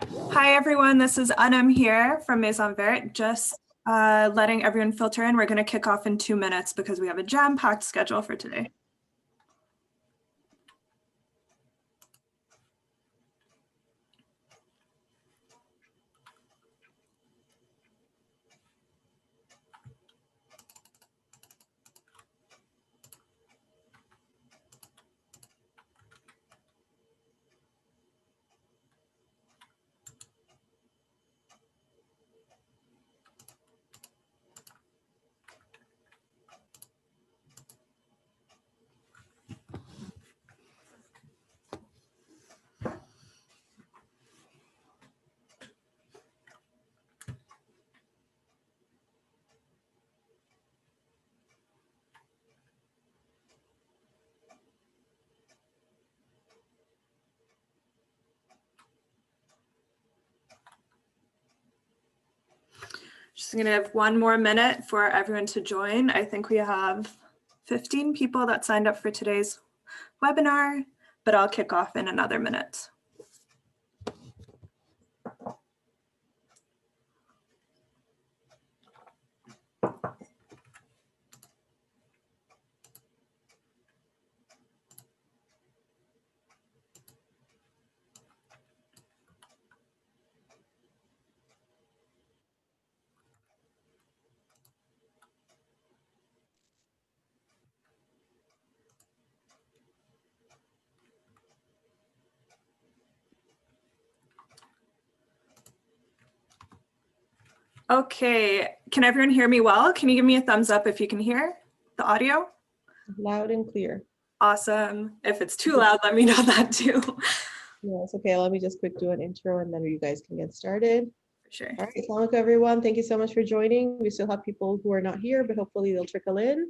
Hi everyone, this is Anam here from Maison Verte, just letting everyone filter in. We're going to kick off in 2 minutes because we have a jam-packed schedule for today. Just going to have 1 more minute for everyone to join. I think we have 15 people that signed up for today's webinar, but I'll kick off in another minute. Okay, can everyone hear me well? Can you give me a thumbs up if you can hear the audio? Loud and clear. Awesome. If it's too loud, let me know that too. Yes, okay, let me just quick do an intro and then you guys can get started. For sure. All right, assalamu alaikum everyone. Thank you so much for joining. We still have people who are not here, but hopefully they'll trickle in.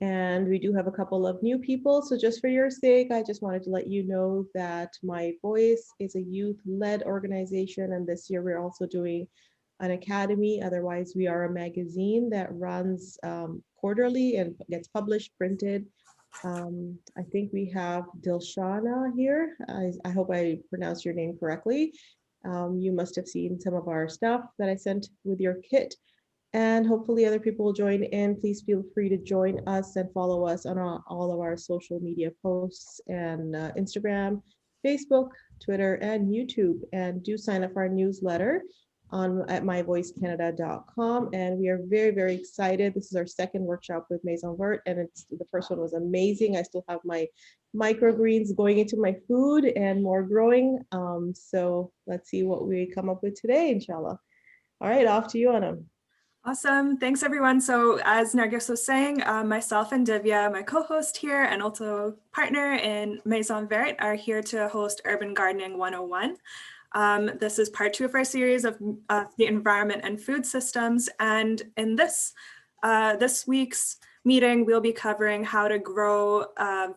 And we do have a couple of new people. So just for your sake, I just wanted to let you know that My Voice is a youth-led organization. And this year we're also doing an academy. Otherwise, we are a magazine that runs quarterly and gets published, printed. I think we have Dilshana here. I hope I pronounced your name correctly. You must have seen some of our stuff that I sent with your kit. And hopefully other people will join in. Please feel free to join us and follow us on all of our social media posts and Instagram, Facebook, Twitter, and YouTube. And do sign up for our newsletter at myvoicecanada.com. And we are very, very excited. This is our second workshop with Maison Verte, and the first one was amazing. I still have my microgreens going into my food and more growing. So let's see what we come up with today, inshallah. All right, off to you, Anam. Awesome. Thanks, everyone. So as Nargis was saying, myself and Divya, my co-host here and also partner in Maison Verte, are here to host Urban Gardening 101. This is part 2 of our series of the environment and food systems. And in this week's meeting, we'll be covering how to grow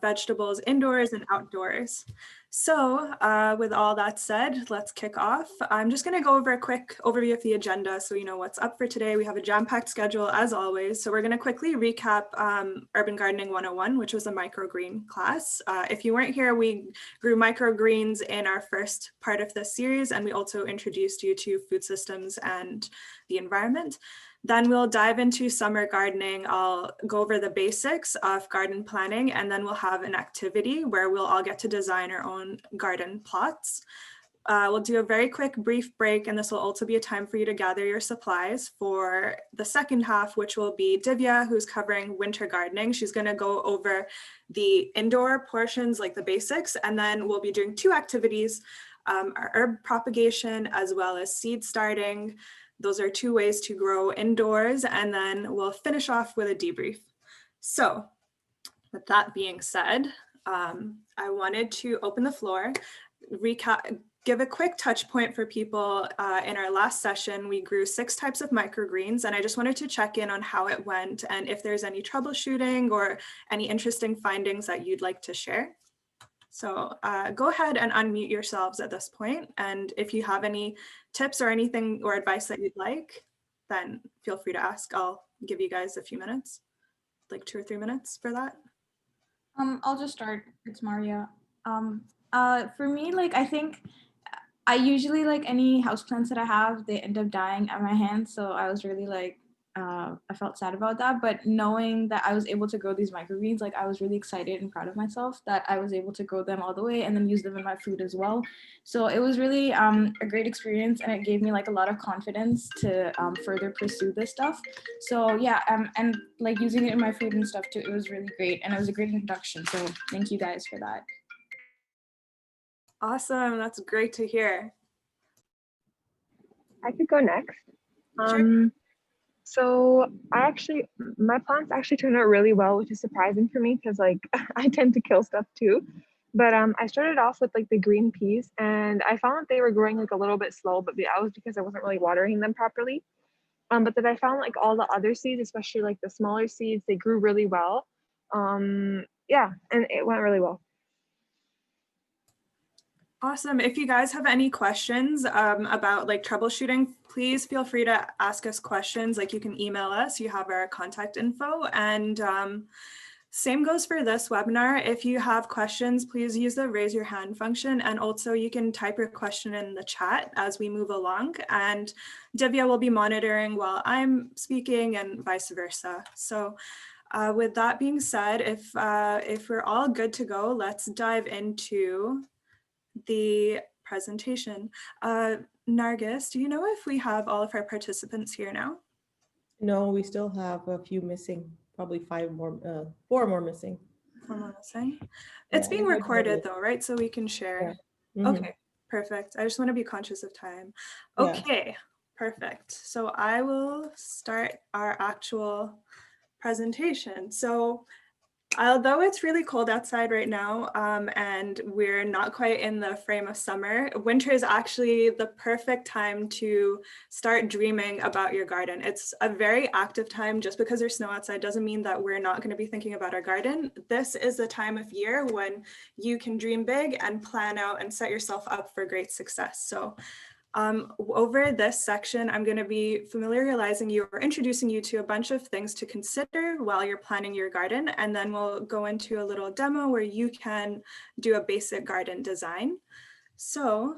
vegetables indoors and outdoors. So with all that said, let's kick off. I'm just going to go over a quick overview of the agenda so you know what's up for today. We have a jam-packed schedule as always. So we're going to quickly recap Urban Gardening 101, which was a microgreen class. If you weren't here, we grew microgreens in our first part of this series, and we also introduced you to food systems and the environment. Then we'll dive into summer gardening. I'll go over the basics of garden planning, and then we'll have an activity where we'll all get to design our own garden plots. We'll do a very quick brief break, and this will also be a time for you to gather your supplies for the second half, which will be Divya, who's covering winter gardening. She's going to go over the indoor portions, like the basics, and then we'll be doing 2 activities, herb propagation as well as seed starting. Those are 2 ways to grow indoors, and then we'll finish off with a debrief. So with that being said, I wanted to open the floor, give a quick touch point for people. In our last session, we grew 6 types of microgreens, and I just wanted to check in on how it went and if there's any troubleshooting or any interesting findings that you'd like to share. So go ahead and unmute yourselves at this point. And if you have any tips or anything or advice that you'd like, then feel free to ask. I'll give you guys a few minutes, like 2 or 3 minutes for that. I'll just start. It's Maria. For me, like, I think I usually, like, any houseplants that I have, they end up dying at my hands. So I was really like, I felt sad about that. But knowing that I was able to grow these microgreens, like, I was really excited and proud of myself that I was able to grow them all the way and then use them in my food as well. So it was really a great experience, and it gave me like a lot of confidence to further pursue this stuff. So yeah, and like using it in my food and stuff too, it was really great, and it was a great introduction. So thank you guys for that. Awesome, that's great to hear. I could go next. Sure. So my plants actually turned out really well, which is surprising for me because like I tend to kill stuff too. But I started off with like the green peas, and I found that they were growing like a little bit slow, but that was because I wasn't really watering them properly. But then I found like all the other seeds, especially like the smaller seeds, they grew really well. Yeah, and it went really well. Awesome. If you guys have any questions about like troubleshooting, please feel free to ask us questions. Like you can email us, you have our contact info, and same goes for this webinar. If you have questions, please use the raise your hand function, and also you can type your question in the chat as we move along, and Divya will be monitoring while I'm speaking and vice versa. So with that being said, if we're all good to go, let's dive into the presentation. Nargis, do you know if we have all of our participants here now? No, we still have a few missing, probably 4 more missing. 4 more missing. It's being recorded though, right? So we can share. Yeah. Mm-hmm. Okay, perfect. I just want to be conscious of time. Yeah. Okay, perfect. So I will start our actual presentation. So although it's really cold outside right now, and we're not quite in the frame of summer, winter is actually the perfect time to start dreaming about your garden. It's a very active time. Just because there's snow outside doesn't mean that we're not going to be thinking about our garden. This is the time of year when you can dream big and plan out and set yourself up for great success. So over this section, I'm going to be familiarizing you or introducing you to a bunch of things to consider while you're planning your garden, and then we'll go into a little demo where you can do a basic garden design. So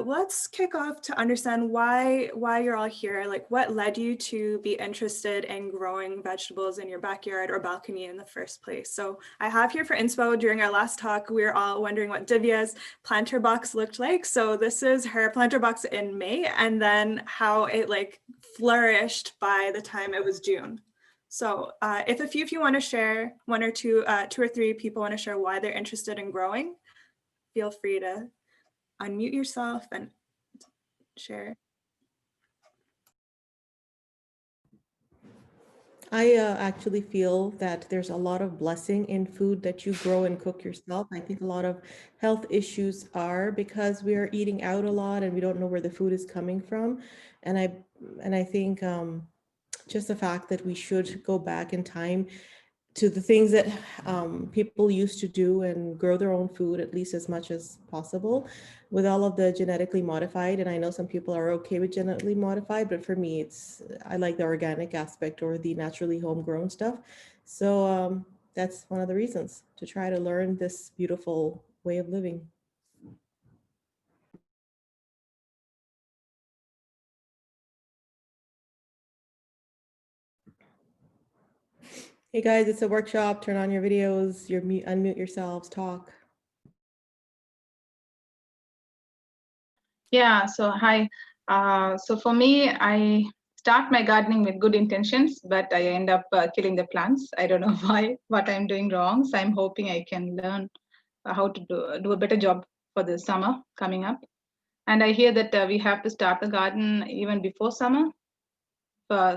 let's kick off to understand why you're all here. Like, what led you to be interested in growing vegetables in your backyard or balcony in the first place? So I have here for inspo, during our last talk, we were all wondering what Divya's planter box looked like. So this is her planter box in May, and then how it like flourished by the time it was June. So if a few of you want to share, one or two or three people want to share why they're interested in growing, feel free to unmute yourself and share. I actually feel that there's a lot of blessing in food that you grow and cook yourself. I think a lot of health issues are because we are eating out a lot and we don't know where the food is coming from. And I think just the fact that we should go back in time to the things that people used to do and grow their own food at least as much as possible with all of the genetically modified. And I know some people are okay with genetically modified, but for me, I like the organic aspect or the naturally homegrown stuff. So that's one of the reasons to try to learn this beautiful way of living. Hey guys, it's a workshop. Turn on your videos, unmute yourselves, talk. Yeah, so hi. So for me, I start my gardening with good intentions, but I end up killing the plants. I don't know why, what I'm doing wrong. So I'm hoping I can learn how to do a better job for the summer coming up. And I hear that we have to start the garden even before summer,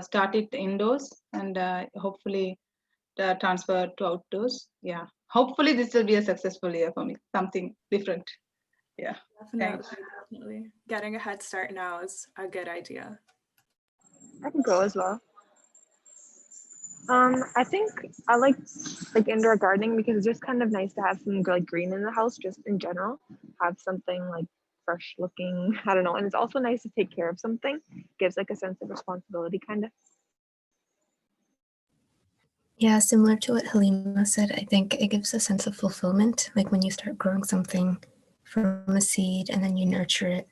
start it indoors, and hopefully transfer to outdoors. Yeah, hopefully this will be a successful year for me, something different. Yeah. Definitely. Getting a head start now is a good idea. I can go as well. I think I like indoor gardening because it's just kind of nice to have some like green in the house just in general. Have something like fresh looking, I don't know. And it's also nice to take care of something. Gives like a sense of responsibility kind of. Yeah, similar to what Halima said, I think it gives a sense of fulfillment. Like when you start growing something from a seed, and then you nurture it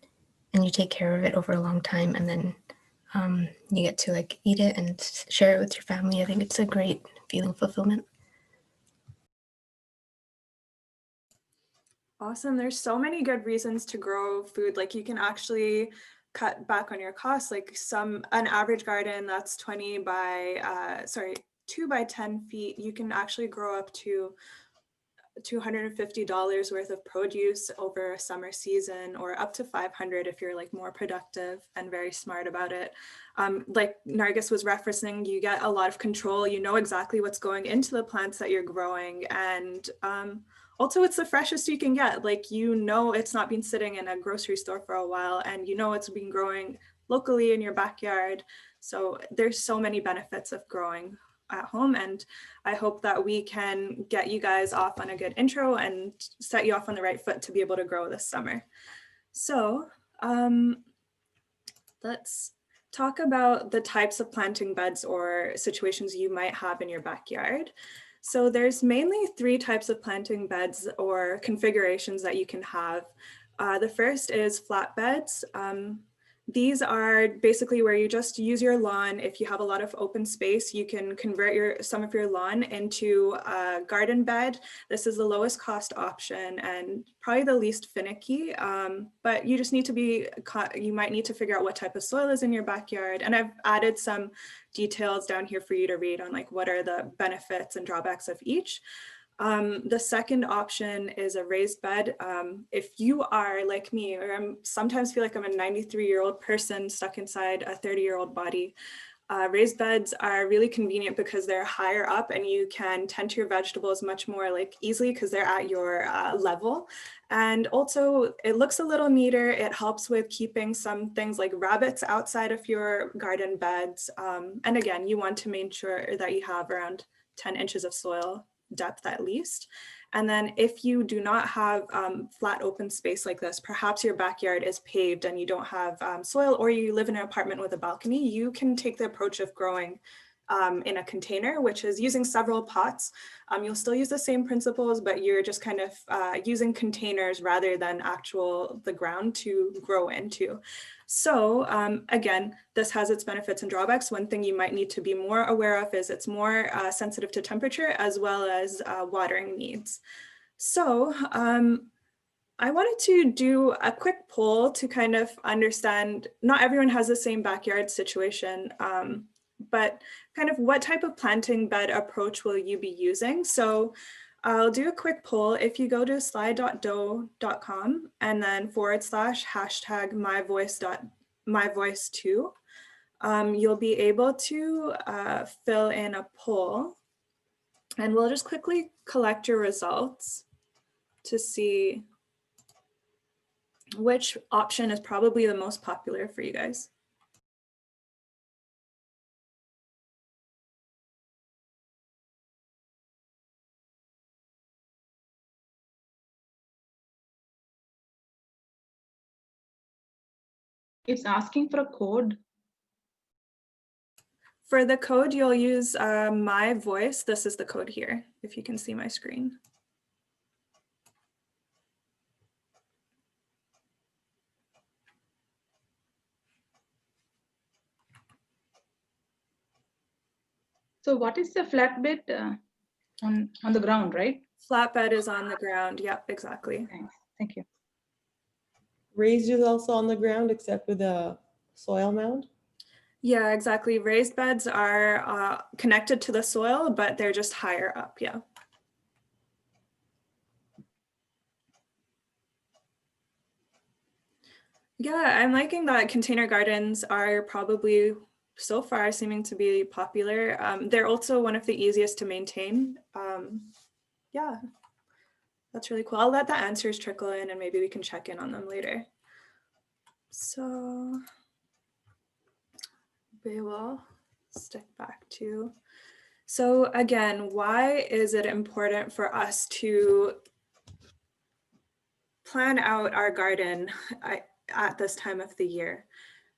and you take care of it over a long time, and then you get to like eat it and share it with your family. I think it's a great feeling of fulfillment. Awesome. There's so many good reasons to grow food. Like you can actually cut back on your costs. Like an average garden that's 2 by 10 feet, you can actually grow up to $250 worth of produce over a summer season, or up to 500 if you're like more productive and very smart about it. Like Nargis was referencing, you get a lot of control. You know exactly what's going into the plants that you're growing, and also it's the freshest you can get. Like, you know, it's not been sitting in a grocery store for a while, and you know it's been growing locally in your backyard. So there's so many benefits of growing at home, and I hope that we can get you guys off on a good intro and set you off on the right foot to be able to grow this summer. So let's talk about the types of planting beds or situations you might have in your backyard. So there's mainly 3 types of planting beds or configurations that you can have. The first is flat beds. These are basically where you just use your lawn. If you have a lot of open space, you can convert some of your lawn into a garden bed. This is the lowest cost option and probably the least finicky, but you just need to you might need to figure out what type of soil is in your backyard. And I've added some details down here for you to read on like what are the benefits and drawbacks of each. The second option is a raised bed. If you are like me, or I sometimes feel like I'm a 93-year-old person stuck inside a 30-year-old body, raised beds are really convenient because they're higher up and you can tend to your vegetables much more like easily because they're at your level. And also it looks a little neater. It helps with keeping some things like rabbits outside of your garden beds. And again, you want to make sure that you have around 10 inches of soil depth at least. And then if you do not have flat open space like this, perhaps your backyard is paved and you don't have soil, or you live in an apartment with a balcony, you can take the approach of growing in a container, which is using several pots. You'll still use the same principles, but you're just kind of using containers rather than the ground to grow into. So again, this has its benefits and drawbacks. One thing you might need to be more aware of is it's more sensitive to temperature as well as watering needs. So I wanted to do a quick poll to kind of understand, not everyone has the same backyard situation, but kind of what type of planting bed approach will you be using? So I'll do a quick poll. If you go to slide.do.com and then /# myvoice2, you'll be able to fill in a poll, and we'll just quickly collect your results to see which option is probably the most popular for you guys. It's asking for a code. For the code, you'll use my voice. This is the code here, if you can see my screen. So what is the flatbed on the ground, right? Flatbed is on the ground. Yep, exactly. Thanks. Thank you. Raised is also on the ground except with a soil mound? Yeah, exactly. Raised beds are connected to the soil, but they're just higher up, yeah. Yeah, I'm liking that container gardens are probably so far seeming to be popular. They're also one of the easiest to maintain. Yeah, that's really cool. I'll let the answers trickle in and maybe we can check in on them later. So we will stick back to. So again, why is it important for us to plan out our garden at this time of the year?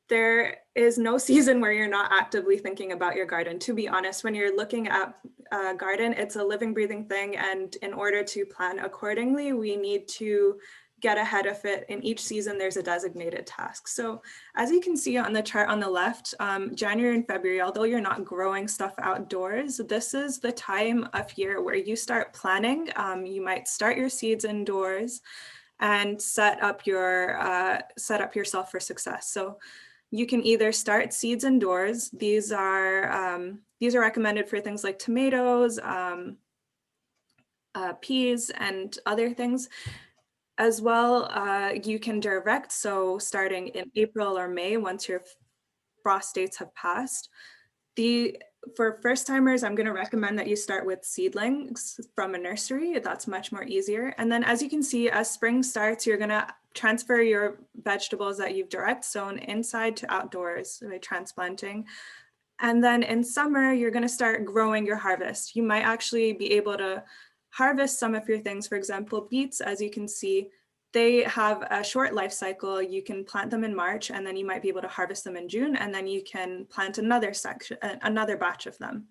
There is no season where you're not actively thinking about your garden. To be honest, when you're looking at a garden, it's a living, breathing thing. And in order to plan accordingly, we need to get ahead of it. In each season, there's a designated task. So as you can see on the chart on the left, January and February, although you're not growing stuff outdoors, this is the time of year where you start planning. You might start your seeds indoors and set up yourself for success. So you can either start seeds indoors. These are recommended for things like tomatoes, peas, and other things. As well, you can direct, so starting in April or May, once your frost dates have passed. For first timers, I'm going to recommend that you start with seedlings from a nursery. That's much more easier. And then as you can see, as spring starts, you're going to transfer your vegetables that you've direct sown inside to outdoors by transplanting. And then in summer, you're going to start growing your harvest. You might actually be able to harvest some of your things. For example, beets, as you can see, they have a short life cycle. You can plant them in March, and then you might be able to harvest them in June, and then you can plant another batch of them.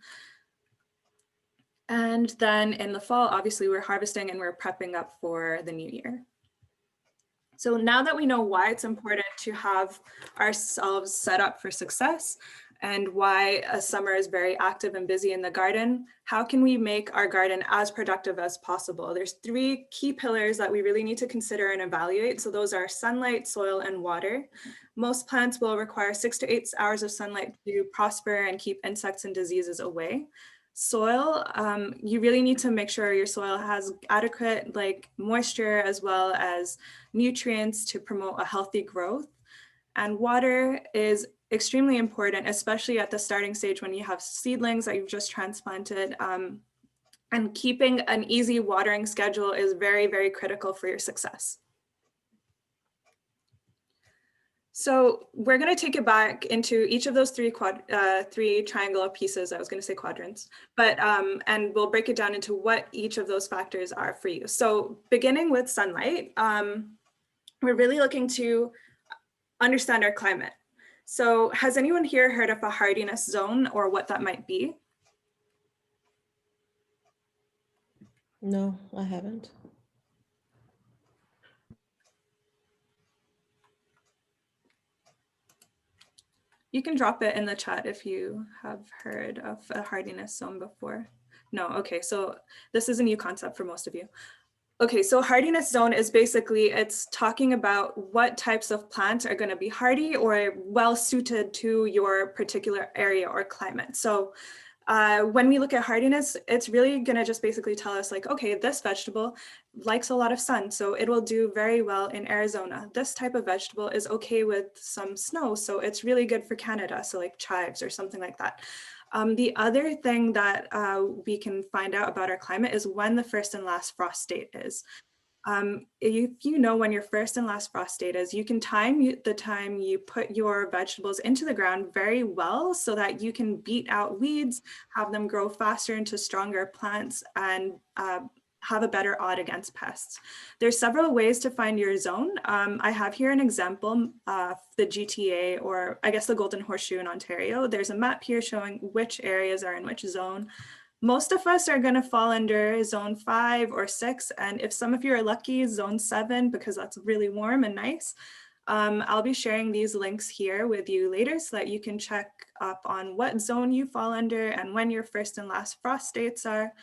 And then in the fall, obviously we're harvesting and we're prepping up for the new year. So now that we know why it's important to have ourselves set up for success, and why a summer is very active and busy in the garden, how can we make our garden as productive as possible? There's 3 key pillars that we really need to consider and evaluate. So those are sunlight, soil, and water. Most plants will require 6 to 8 hours of sunlight to prosper and keep insects and diseases away. Soil, you really need to make sure your soil has adequate moisture as well as nutrients to promote a healthy growth. And water is extremely important, especially at the starting stage when you have seedlings that you've just transplanted. And keeping an easy watering schedule is very, very critical for your success. So we're going to take it back into each of those 3 triangular pieces. I was going to say quadrants, but and we'll break it down into what each of those factors are for you. So beginning with sunlight, we're really looking to understand our climate. So has anyone here heard of a hardiness zone or what that might be? No, I haven't. You can drop it in the chat if you have heard of a hardiness zone before. No, okay, so this is a new concept for most of you. Okay, so hardiness zone is basically, it's talking about what types of plants are going to be hardy or well suited to your particular area or climate. So when we look at hardiness, it's really going to just basically tell us okay, this vegetable likes a lot of sun, so it will do very well in Arizona. This type of vegetable is okay with some snow, so it's really good for Canada, so like chives or something like that. The other thing that we can find out about our climate is when the first and last frost date is. If you know when your first and last frost date is, you can time the time you put your vegetables into the ground very well so that you can beat out weeds, have them grow faster into stronger plants, and have a better odds against pests. There's several ways to find your zone. I have here an example of the GTA, or I guess the Golden Horseshoe in Ontario. There's a map here showing which areas are in which zone. Most of us are going to fall under zone 5 or 6. And if some of you are lucky, zone 7, because that's really warm and nice. I'll be sharing these links here with you later so that you can check up on what zone you fall under and when your first and last frost dates are.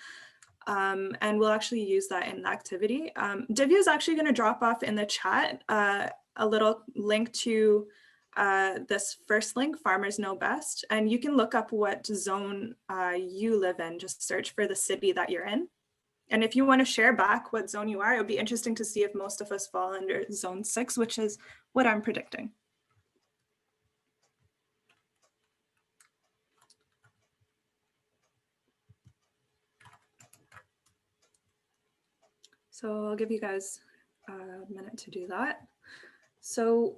And we'll actually use that in the activity. Divya is actually going to drop off in the chat a little link to this first link, Farmers Know Best, and you can look up what zone you live in. Just search for the city that you're in. And if you want to share back what zone you are, it would be interesting to see if most of us fall under zone 6, which is what I'm predicting. So I'll give you guys a minute to do that. So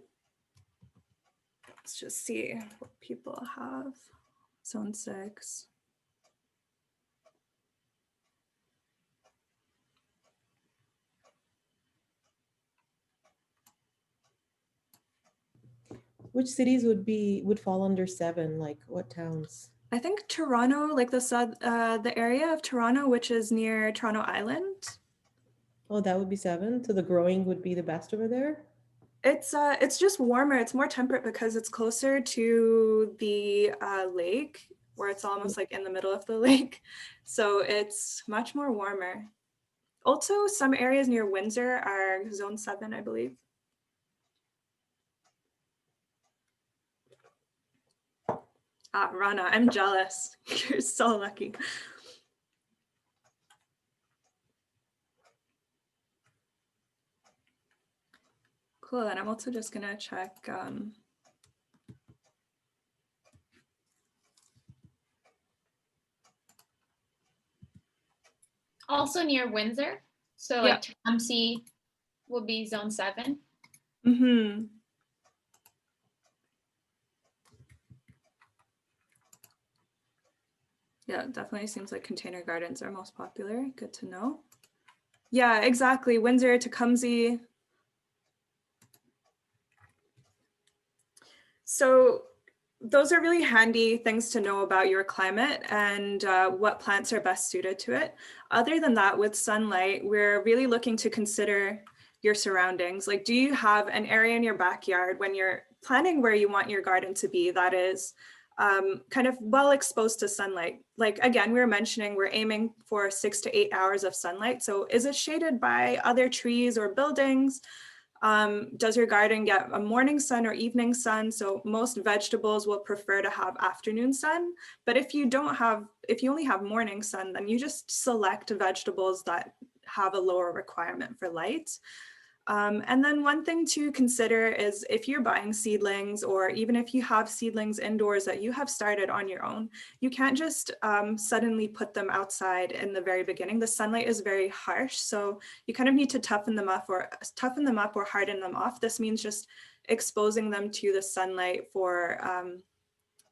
let's just see what people have. Zone 6. Which cities would fall under 7? Like what towns? I think Toronto, like the area of Toronto, which is near Toronto Island. Oh, that would be 7. So the growing would be the best over there? It's just warmer. It's more temperate because it's closer to the lake, where it's almost like in the middle of the lake. So it's much more warmer. Also, some areas near Windsor are zone 7, I believe. Ah, Rana, I'm jealous. You're so lucky. Cool, and I'm also just gonna check. Also near Windsor. So Yeah. like Tecumseh will be zone 7. Mm-hmm. Yeah, it definitely seems like container gardens are most popular. Good to know. Yeah, exactly. Windsor, Tecumseh. So those are really handy things to know about your climate and what plants are best suited to it. Other than that, with sunlight, we're really looking to consider your surroundings. Like, do you have an area in your backyard when you're planning where you want your garden to be that is kind of well exposed to sunlight? Like, again, we were mentioning we're aiming for 6 to 8 hours of sunlight. So is it shaded by other trees or buildings? Does your garden get a morning sun or evening sun? So most vegetables will prefer to have afternoon sun, but if you only have morning sun, then you just select vegetables that have a lower requirement for light. And then one thing to consider is if you're buying seedlings, or even if you have seedlings indoors that you have started on your own, you can't just suddenly put them outside in the very beginning. The sunlight is very harsh, so you kind of need to toughen them up or harden them off. This means just exposing them to the sunlight for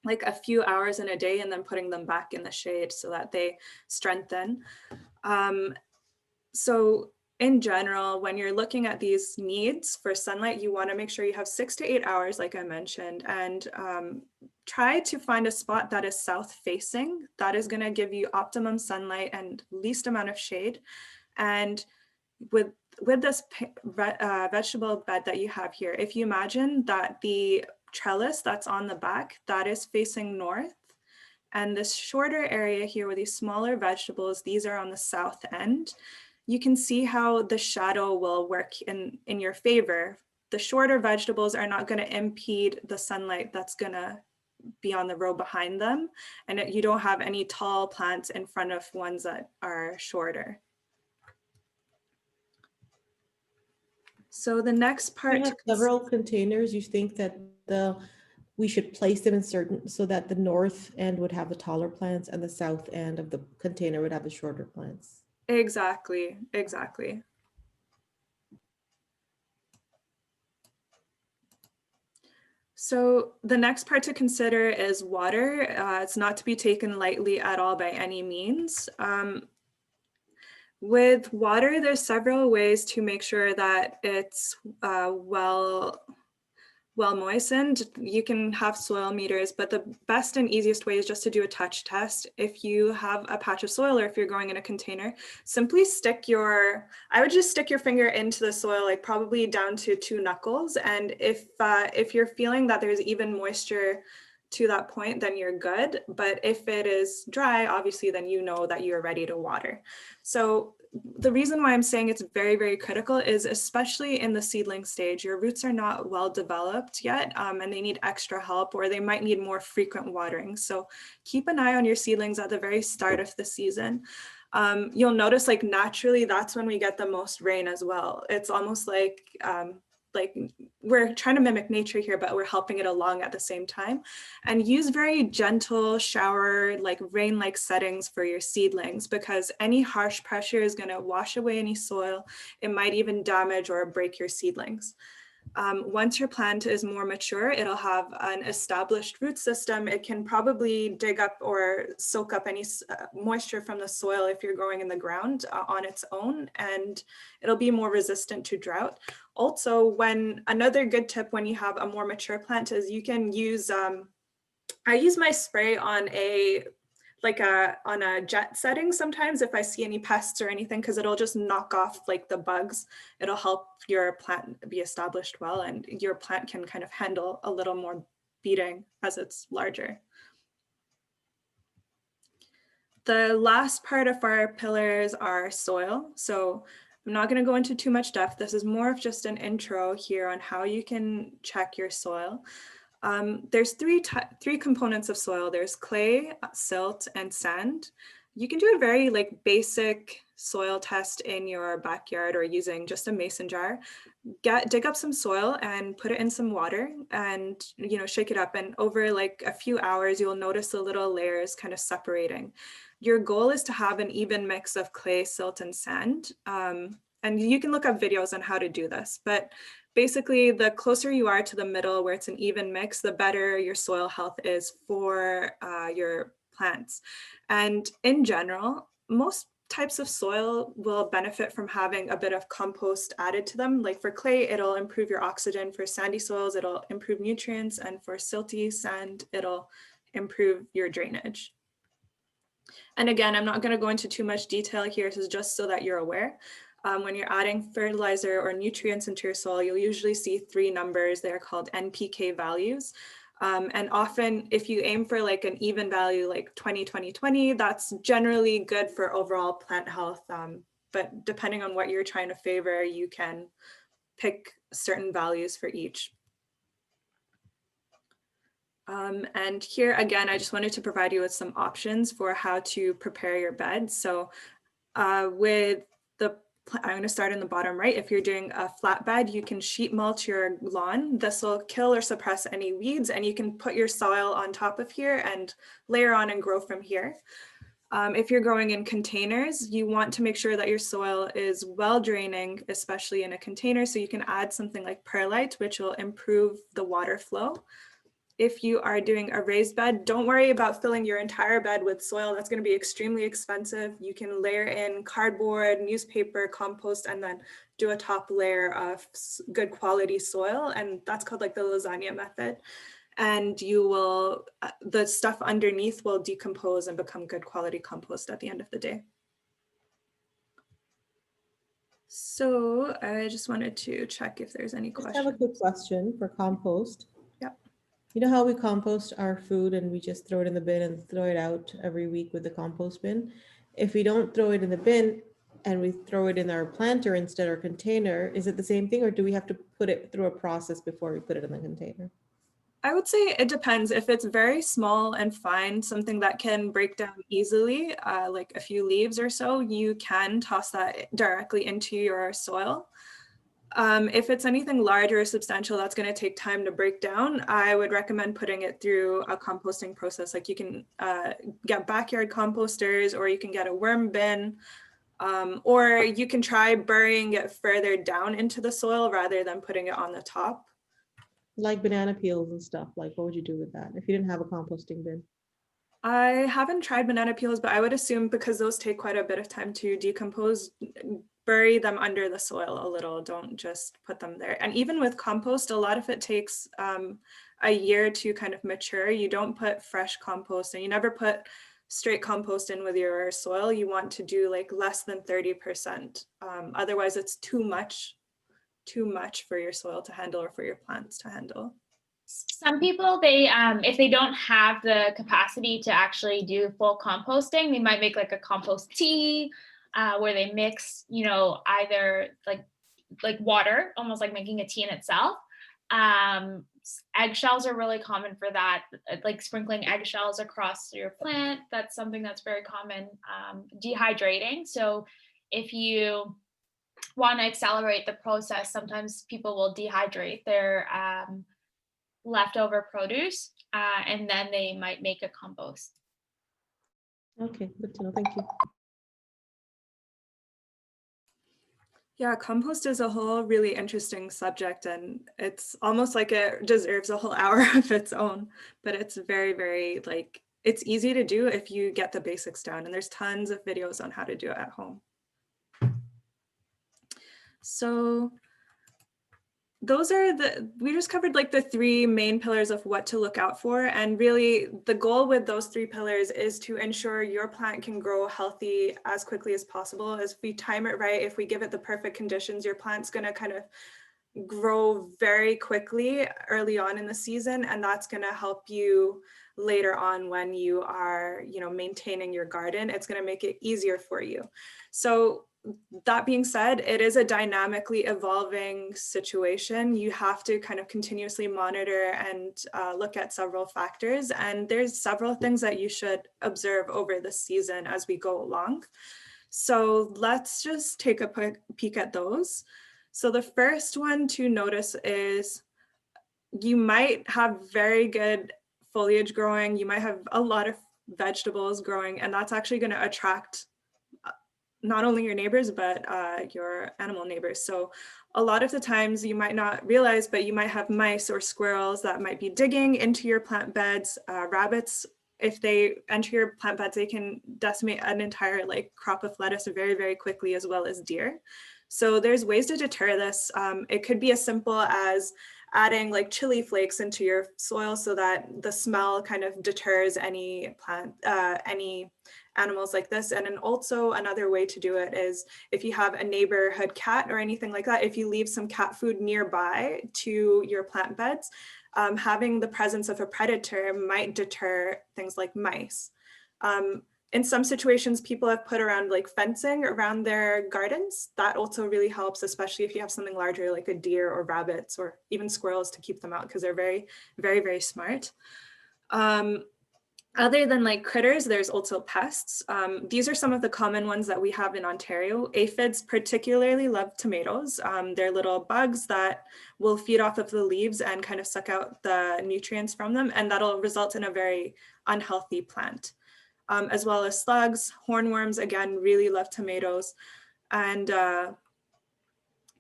like a few hours in a day and then putting them back in the shade so that they strengthen. So in general, when you're looking at these needs for sunlight, you want to make sure you have 6 to 8 hours, like I mentioned, and try to find a spot that is south facing. That is going to give you optimum sunlight and least amount of shade. And with this vegetable bed that you have here, if you imagine that the trellis that's on the back, that is facing north, and this shorter area here with these smaller vegetables, these are on the south end, you can see how the shadow will work in your favor. The shorter vegetables are not going to impede the sunlight that's going to be on the row behind them. And you don't have any tall plants in front of ones that are shorter. So the next part. We have several containers. You think that we should place them in certain, so that the north end would have the taller plants and the south end of the container would have the shorter plants? Exactly, exactly. So the next part to consider is water. It's not to be taken lightly at all by any means. With water, there's several ways to make sure that it's well moistened. You can have soil meters, but the best and easiest way is just to do a touch test. If you have a patch of soil or if you're growing in a container, simply I would just stick your finger into the soil, like probably down to 2 knuckles. And if you're feeling that there's even moisture to that point, then you're good. But if it is dry, obviously, then you know that you're ready to water. So the reason why I'm saying it's very, very critical is especially in the seedling stage, your roots are not well developed yet, and they need extra help, or they might need more frequent watering. So keep an eye on your seedlings at the very start of the season. You'll notice, like, naturally, that's when we get the most rain as well. It's almost like we're trying to mimic nature here, but we're helping it along at the same time. And use very gentle shower, like rain-like settings for your seedlings, because any harsh pressure is going to wash away any soil. It might even damage or break your seedlings. Once your plant is more mature, it'll have an established root system. It can probably dig up or soak up any moisture from the soil if you're growing in the ground on its own, and it'll be more resistant to drought. Also, another good tip when you have a more mature plant is you can use, I use my spray on like on a jet setting sometimes if I see any pests or anything, because it'll just knock off like the bugs. It'll help your plant be established well, and your plant can kind of handle a little more beating as it's larger. The last part of our pillars are soil. So I'm not going to go into too much depth. This is more of just an intro here on how you can check your soil. There's three components of soil. There's clay, silt, and sand. You can do a very like basic soil test in your backyard or using just a mason jar. Dig up some soil and put it in some water and, you know, shake it up. And over like a few hours, you'll notice the little layers kind of separating. Your goal is to have an even mix of clay, silt, and sand. And you can look up videos on how to do this, but basically the closer you are to the middle where it's an even mix, the better your soil health is for your plants. And in general, most types of soil will benefit from having a bit of compost added to them. Like for clay, it'll improve your oxygen. For sandy soils, it'll improve nutrients. And for silty sand, it'll improve your drainage. And again, I'm not going to go into too much detail here. This is just so that you're aware. When you're adding fertilizer or nutrients into your soil, you'll usually see 3 numbers. They're called Npk values. And often if you aim for like an even value, like 20, 20, 20, that's generally good for overall plant health. But depending on what you're trying to favor, you can pick certain values for each. And here again, I just wanted to provide you with some options for how to prepare your bed. So with the, I'm going to start in the bottom right. If you're doing a flat bed, you can sheet mulch your lawn. This will kill or suppress any weeds, and you can put your soil on top of here and layer on and grow from here. If you're growing in containers, you want to make sure that your soil is well draining, especially in a container. So you can add something like perlite, which will improve the water flow. If you are doing a raised bed, don't worry about filling your entire bed with soil. That's going to be extremely expensive. You can layer in cardboard, newspaper, compost, and then do a top layer of good quality soil. And that's called like the lasagna method. And you will, the stuff underneath will decompose and become good quality compost at the end of the day. So I just wanted to check if there's any questions. I have a quick question for compost. Yep. You know how we compost our food and we just throw it in the bin and throw it out every week with the compost bin? If we don't throw it in the bin and we throw it in our planter instead or container, is it the same thing, or do we have to put it through a process before we put it in the container? I would say it depends. If it's very small and fine, something that can break down easily, like a few leaves or so, you can toss that directly into your soil. If it's anything larger or substantial that's going to take time to break down, I would recommend putting it through a composting process. Like you can get backyard composters, or you can get a worm bin, or you can try burying it further down into the soil rather than putting it on the top. Like banana peels and stuff, like what would you do with that if you didn't have a composting bin? I haven't tried banana peels, but I would assume because those take quite a bit of time to decompose, bury them under the soil a little, don't just put them there. And even with compost, a lot of it takes a year to kind of mature. You don't put fresh compost, and you never put straight compost in with your soil. You want to do like less than 30%. Otherwise it's too much for your soil to handle or for your plants to handle. Some people, they if they don't have the capacity to actually do full composting, they might make like a compost tea where they mix, you know, either like water, almost like making a tea in itself. Eggshells are really common for that, like sprinkling eggshells across your plant. That's something that's very common. Dehydrating. So if you want to accelerate the process, sometimes people will dehydrate their leftover produce and then they might make a compost. Okay, good to know. Thank you. Yeah, compost is a whole really interesting subject, and it's almost like it deserves a whole hour of its own, but it's very, very like, it's easy to do if you get the basics down, and there's tons of videos on how to do it at home. So we just covered like the 3 main pillars of what to look out for. And really the goal with those 3 pillars is to ensure your plant can grow healthy as quickly as possible. As we time it right, if we give it the perfect conditions, your plant's going to kind of grow very quickly early on in the season. And that's going to help you later on when you are, maintaining your garden. It's going to make it easier for you. So that being said, it is a dynamically evolving situation. You have to kind of continuously monitor and look at several factors. And there's several things that you should observe over the season as we go along. So let's just take a peek at those. So the first one to notice is you might have very good foliage growing. You might have a lot of vegetables growing, and that's actually going to attract not only your neighbors, but your animal neighbors. So a lot of the times you might not realize, but you might have mice or squirrels that might be digging into your plant beds. Rabbits, if they enter your plant beds, they can decimate an entire crop of lettuce very, very quickly, as well as deer. So there's ways to deter this. It could be as simple as adding chili flakes into your soil so that the smell kind of deters any animals like this. And then also another way to do it is if you have a neighborhood cat or anything like that, if you leave some cat food nearby to your plant beds, having the presence of a predator might deter things like mice. In some situations, people have put around fencing around their gardens. That also really helps, especially if you have something larger like a deer or rabbits or even squirrels to keep them out, because they're very, very, very smart. Other than critters, there's also pests. These are some of the common ones that we have in Ontario. Aphids particularly love tomatoes. They're little bugs that will feed off of the leaves and kind of suck out the nutrients from them, and that'll result in a very unhealthy plant. As well as slugs, hornworms, again, really love tomatoes. And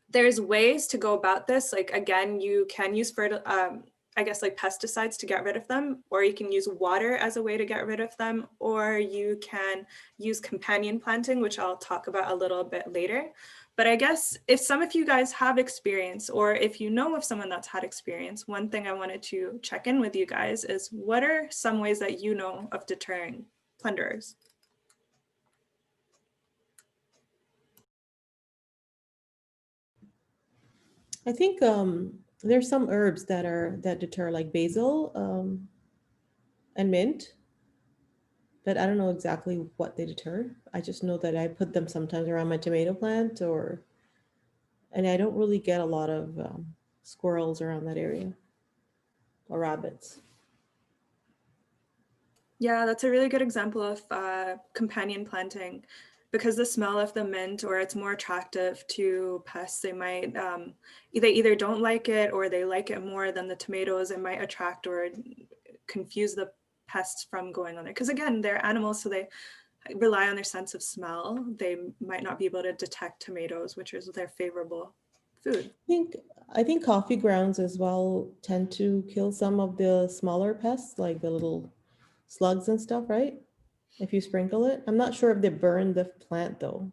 there's ways to go about this. Again, you can use pesticides to get rid of them, or you can use water as a way to get rid of them, or you can use companion planting, which I'll talk about a little bit later. But I guess if some of you guys have experience, or if you know of someone that's had experience, one thing I wanted to check in with you guys is, what are some ways that you know of deterring plunderers? I think there's some herbs that deter, like basil and mint, but I don't know exactly what they deter. I just know that I put them sometimes around my tomato plant, and I don't really get a lot of squirrels around that area or rabbits. Yeah, that's a really good example of companion planting, because the smell of the mint, or it's more attractive to pests. They might, they either don't like it or they like it more than the tomatoes. It might attract or confuse the pests from going on there. Because again, they're animals, so they rely on their sense of smell. They might not be able to detect tomatoes, which is their favorable food. I think coffee grounds as well tend to kill some of the smaller pests, like the little slugs and stuff, right? If you sprinkle it. I'm not sure if they burn the plant though.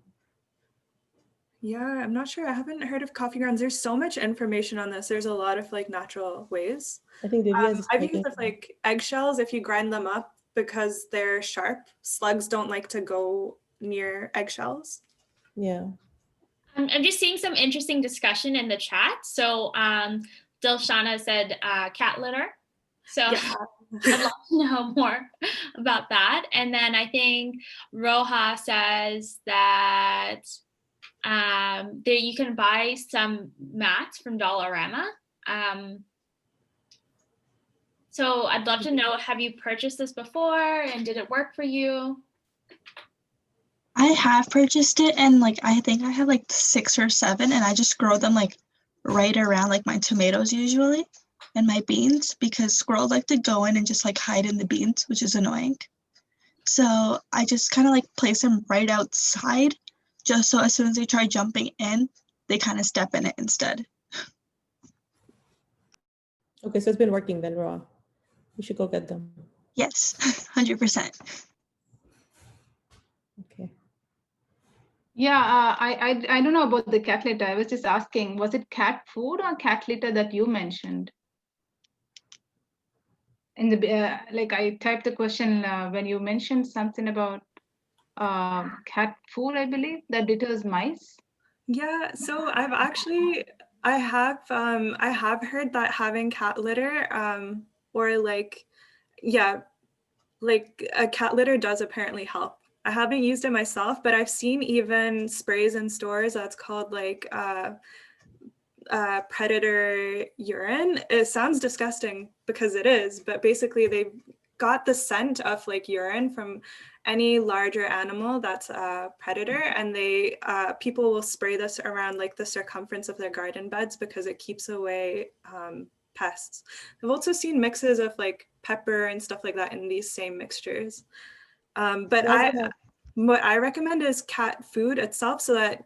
Yeah, I'm not sure. I haven't heard of coffee grounds. There's so much information on this. There's a lot of natural ways. I think I've used with eggshells. If you grind them up, because they're sharp, slugs don't like to go near eggshells. Yeah. I'm just seeing some interesting discussion in the chat. So Dilshana said cat litter. So Yeah. I'd love to know more about that. And then I think Roja says that there you can buy some mats from Dollarama. So I'd love to know, have you purchased this before, and did it work for you? I have purchased it, and I think I have 6 or 7, and I just grow them right around my tomatoes usually and my beans, because squirrels like to go in and just hide in the beans, which is annoying. So I just kind of place them right outside, just so as soon as they try jumping in, they kind of step in it instead. Okay, so it's been working then, Raw. We should go get them. Yes, 100%. Okay. Yeah, I don't know about the cat litter. I was just asking, was it cat food or cat litter that you mentioned? In the like I typed the question when you mentioned something about cat food, I believe, that deters mice. Yeah, so I have heard that having cat litter or like yeah, like a cat litter does apparently help. I haven't used it myself, but I've seen even sprays in stores that's called like predator urine. It sounds disgusting because it is, but basically they've got the scent of like urine from any larger animal that's a predator, and they people will spray this around like the circumference of their garden beds because it keeps away pests. I've also seen mixes of like pepper and stuff like that in these same mixtures. But what I recommend is cat food itself, so that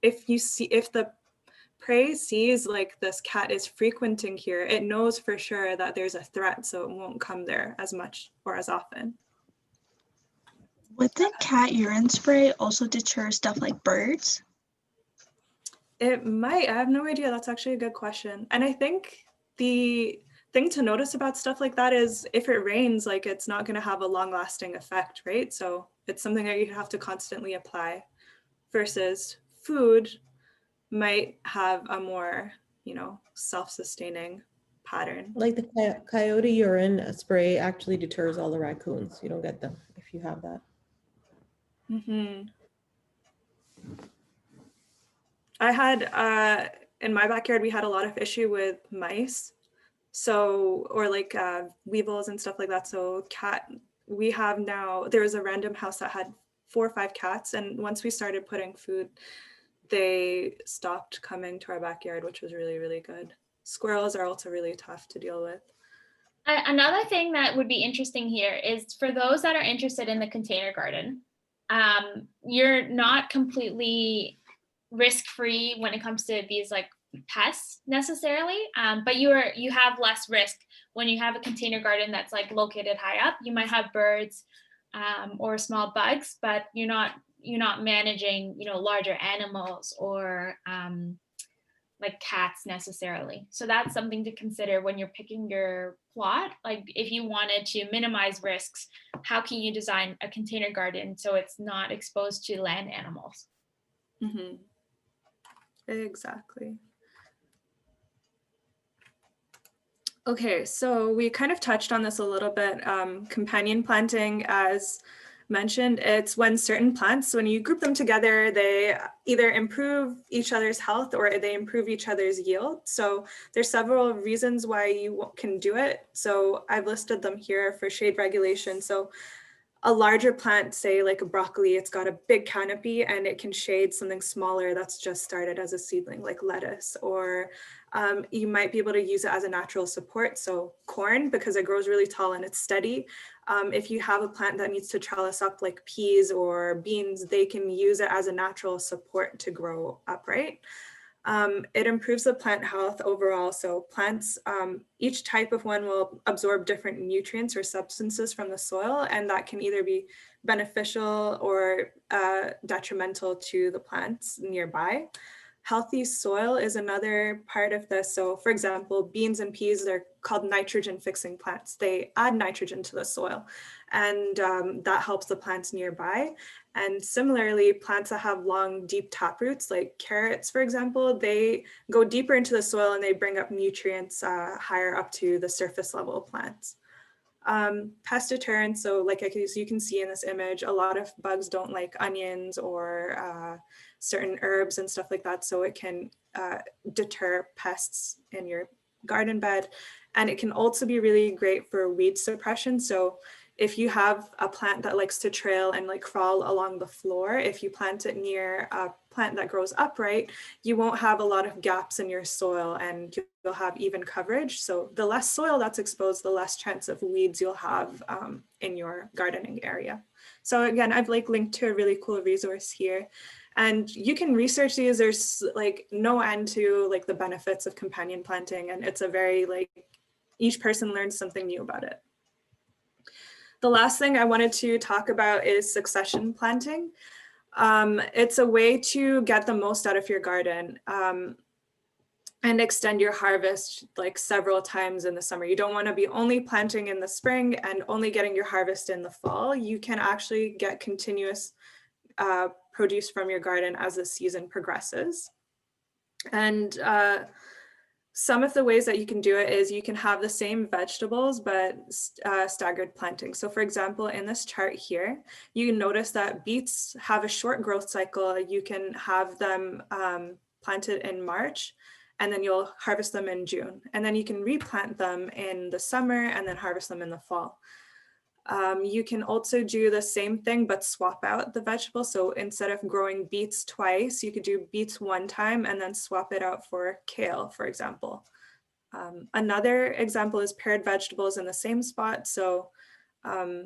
if the prey sees like this cat is frequenting here, it knows for sure that there's a threat, so it won't come there as much or as often. Would the cat urine spray also deter stuff like birds? It might. I have no idea. That's actually a good question. And I think the thing to notice about stuff like that is if it rains, like it's not going to have a long lasting effect, right? So it's something that you have to constantly apply, versus food might have a more, self-sustaining pattern. Like the coyote urine spray actually deters all the raccoons. You don't get them if you have that. Mm-hmm. I had, in my backyard, we had a lot of issue with mice. So, or like weevils and stuff like that. So we have now, there was a random house that had 4 or 5 cats. And once we started putting food, they stopped coming to our backyard, which was really, really good. Squirrels are also really tough to deal with. Another thing that would be interesting here is for those that are interested in the container garden, you're not completely risk-free when it comes to these like pests necessarily, but you have less risk when you have a container garden that's like located high up. You might have birds or small bugs, but you're not managing larger animals or like cats necessarily. So that's something to consider when you're picking your plot. Like if you wanted to minimize risks, how can you design a container garden so it's not exposed to land animals? Mm-hmm. Exactly. Okay, so we kind of touched on this a little bit. Companion planting, as mentioned, it's when certain plants, when you group them together, they either improve each other's health or they improve each other's yield. So there's several reasons why you can do it. So I've listed them here for shade regulation. So a larger plant, say like a broccoli, it's got a big canopy and it can shade something smaller that's just started as a seedling, like lettuce, or you might be able to use it as a natural support. So corn, because it grows really tall and it's steady. If you have a plant that needs to trellis up like peas or beans, they can use it as a natural support to grow upright. It improves the plant health overall. So plants, each type of one will absorb different nutrients or substances from the soil, and that can either be beneficial or detrimental to the plants nearby. Healthy soil is another part of this. So for example, beans and peas, they're called nitrogen fixing plants. They add nitrogen to the soil, and that helps the plants nearby. And similarly, plants that have long, deep taproots, like carrots, for example, they go deeper into the soil and they bring up nutrients higher up to the surface level of plants. Pest deterrence, so like as you can see in this image, a lot of bugs don't like onions or certain herbs and stuff like that. So it can deter pests in your garden bed. And it can also be really great for weed suppression. So if you have a plant that likes to trail and like crawl along the floor, if you plant it near a plant that grows upright, you won't have a lot of gaps in your soil and you'll have even coverage. So the less soil that's exposed, the less chance of weeds you'll have in your gardening area. So again, I've like linked to a really cool resource here. And you can research these. There's like no end to like the benefits of companion planting. And it's a very like, each person learns something new about it. The last thing I wanted to talk about is succession planting. It's a way to get the most out of your garden and extend your harvest like several times in the summer. You don't want to be only planting in the spring and only getting your harvest in the fall. You can actually get continuous produce from your garden as the season progresses. And some of the ways that you can do it is you can have the same vegetables, but staggered planting. So for example, in this chart here, you can notice that beets have a short growth cycle. You can have them planted in March, and then you'll harvest them in June. And then you can replant them in the summer and then harvest them in the fall. You can also do the same thing, but swap out the vegetables. So instead of growing beets twice, you could do beets one time and then swap it out for kale, for example. Another example is paired vegetables in the same spot. So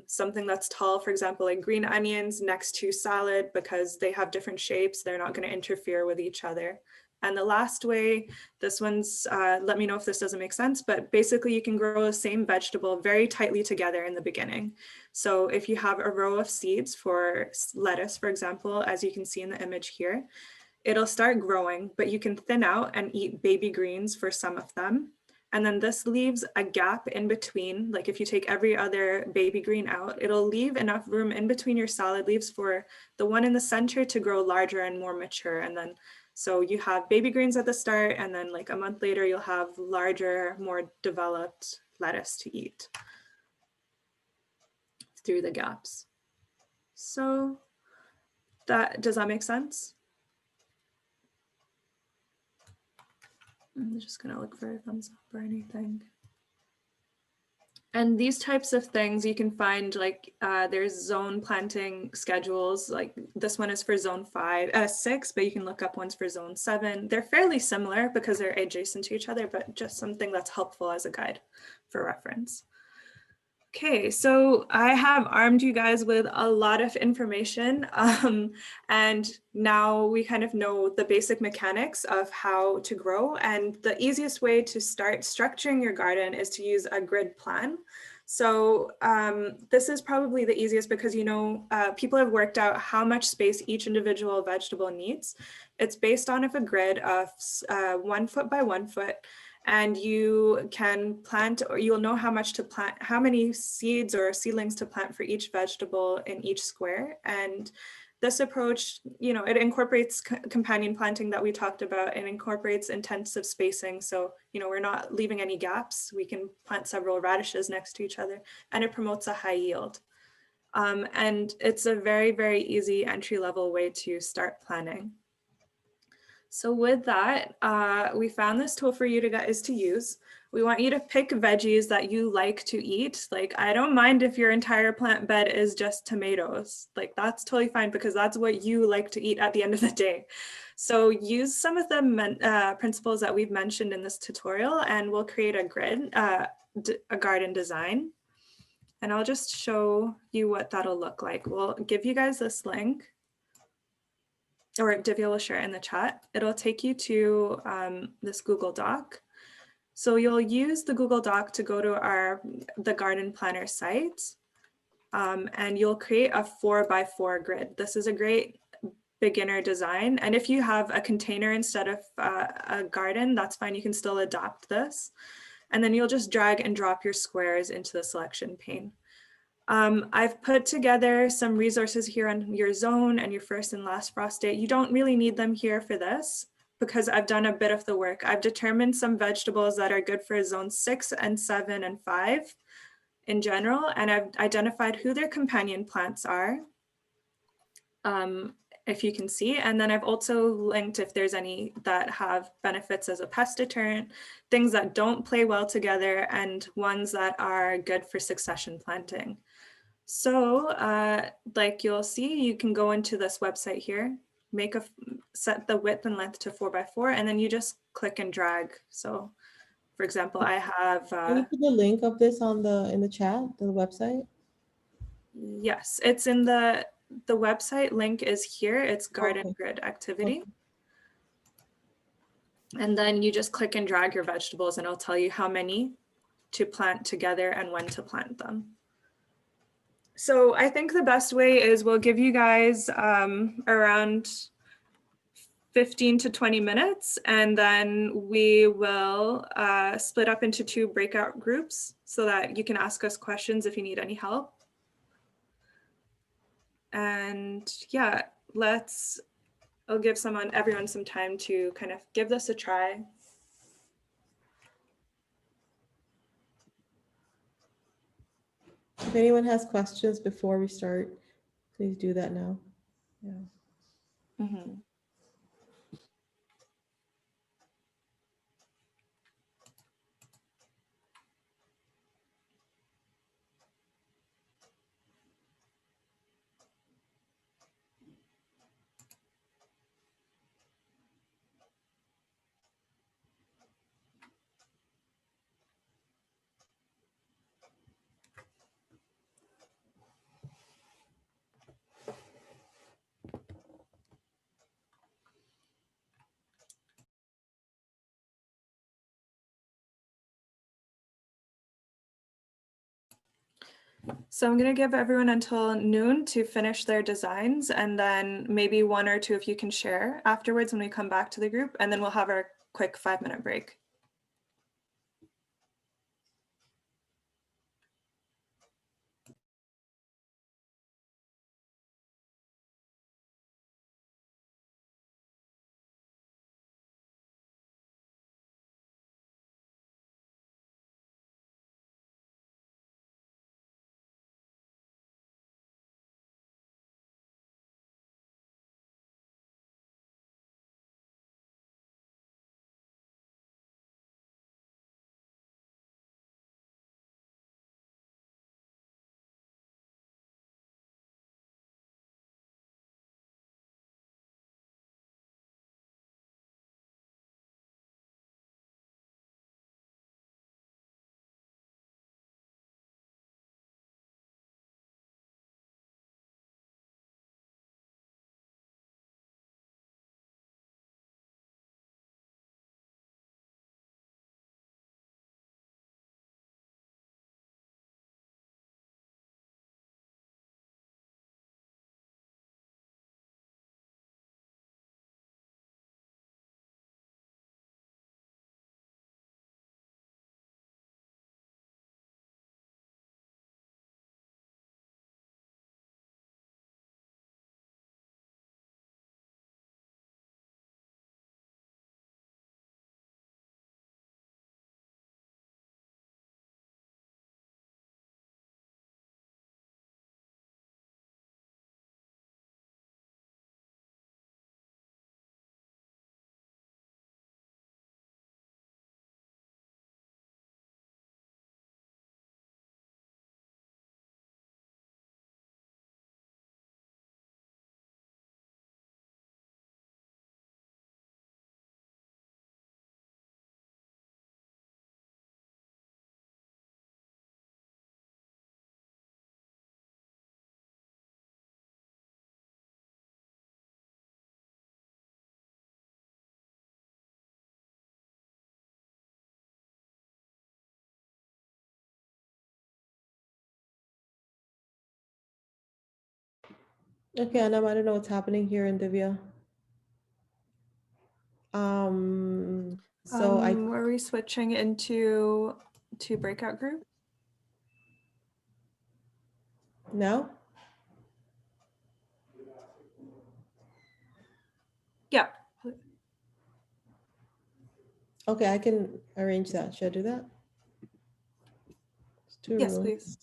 something that's tall, for example, like green onions next to salad, because they have different shapes, they're not going to interfere with each other. And the last way, this one's, let me know if this doesn't make sense, but basically you can grow the same vegetable very tightly together in the beginning. So if you have a row of seeds for lettuce, for example, as you can see in the image here, it'll start growing, but you can thin out and eat baby greens for some of them. And then this leaves a gap in between. Like if you take every other baby green out, it'll leave enough room in between your salad leaves for the one in the center to grow larger and more mature. And then so you have baby greens at the start, and then like a month later, you'll have larger, more developed lettuce to eat through the gaps. So does that make sense? I'm just gonna look for a thumbs up or anything. And these types of things you can find, like there's zone planting schedules, like this one is for zone 6, but you can look up ones for zone 7. They're fairly similar because they're adjacent to each other, but just something that's helpful as a guide for reference. Okay, so I have armed you guys with a lot of information, and now we kind of know the basic mechanics of how to grow. And the easiest way to start structuring your garden is to use a grid plan. So this is probably the easiest because, you know, people have worked out how much space each individual vegetable needs. It's based on a grid of 1 foot by 1 foot. And you can plant, or you'll know how much to plant, how many seeds or seedlings to plant for each vegetable in each square. And this approach, you know, it incorporates companion planting that we talked about, and incorporates intensive spacing. So, you know, we're not leaving any gaps. We can plant several radishes next to each other, and it promotes a high yield. And it's a very, very easy entry-level way to start planning. So with that, we found this tool for you guys to use. We want you to pick veggies that you like to eat. Like, I don't mind if your entire plant bed is just tomatoes. Like, that's totally fine because that's what you like to eat at the end of the day. So use some of the principles that we've mentioned in this tutorial, and we'll create a grid, a garden design. And I'll just show you what that'll look like. We'll give you guys this link, or Divya will share it in the chat. It'll take you to this Google Doc. So you'll use the Google Doc to go to the garden planner site, and you'll create a 4x4 grid. This is a great beginner design. And if you have a container instead of a garden, that's fine. You can still adopt this. And then you'll just drag and drop your squares into the selection pane. I've put together some resources here on your zone and your first and last frost date. You don't really need them here for this because I've done a bit of the work. I've determined some vegetables that are good for zone 6 and 7 and 5 in general, and I've identified who their companion plants are, if you can see. And then I've also linked if there's any that have benefits as a pest deterrent, things that don't play well together, and ones that are good for succession planting. So like you'll see, you can go into this website here, set the width and length to 4x4, and then you just click and drag. So for example, I have Can you put the link of this in the chat, the website? Yes, it's in the website link is here. It's garden Okay. grid activity. Okay. And then you just click and drag your vegetables, and it'll tell you how many to plant together and when to plant them. So I think the best way is we'll give you guys around 15 to 20 minutes, and then we will split up into 2 breakout groups so that you can ask us questions if you need any help. And yeah, I'll give everyone some time to kind of give this a try. If anyone has questions before we start, please do that now. Yeah. Mhm. So I'm going to give everyone until noon to finish their designs, and then maybe 1 or 2 if you can share afterwards when we come back to the group, and then we'll have our quick 5-minute break. Okay, Anam, I don't know what's happening here in Divya. So Were we switching into 2 breakout groups? now? Yeah. Okay, I can arrange that. Should I do that? It's 2 Yes, rooms. please.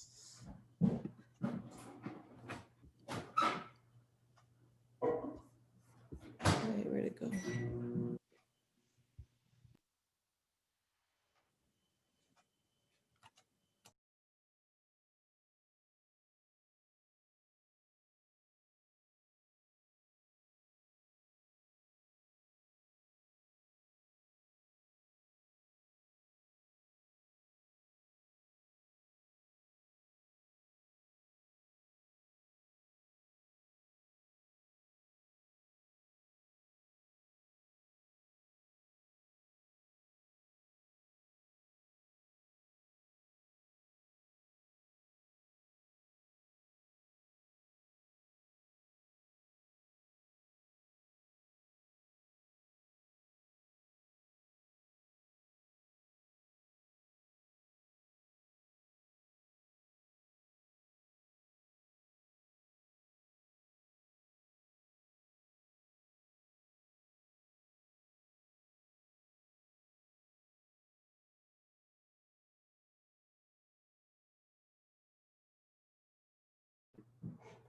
Wait, where'd it go?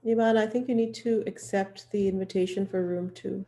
Iman, I think you need to accept the invitation for room 2.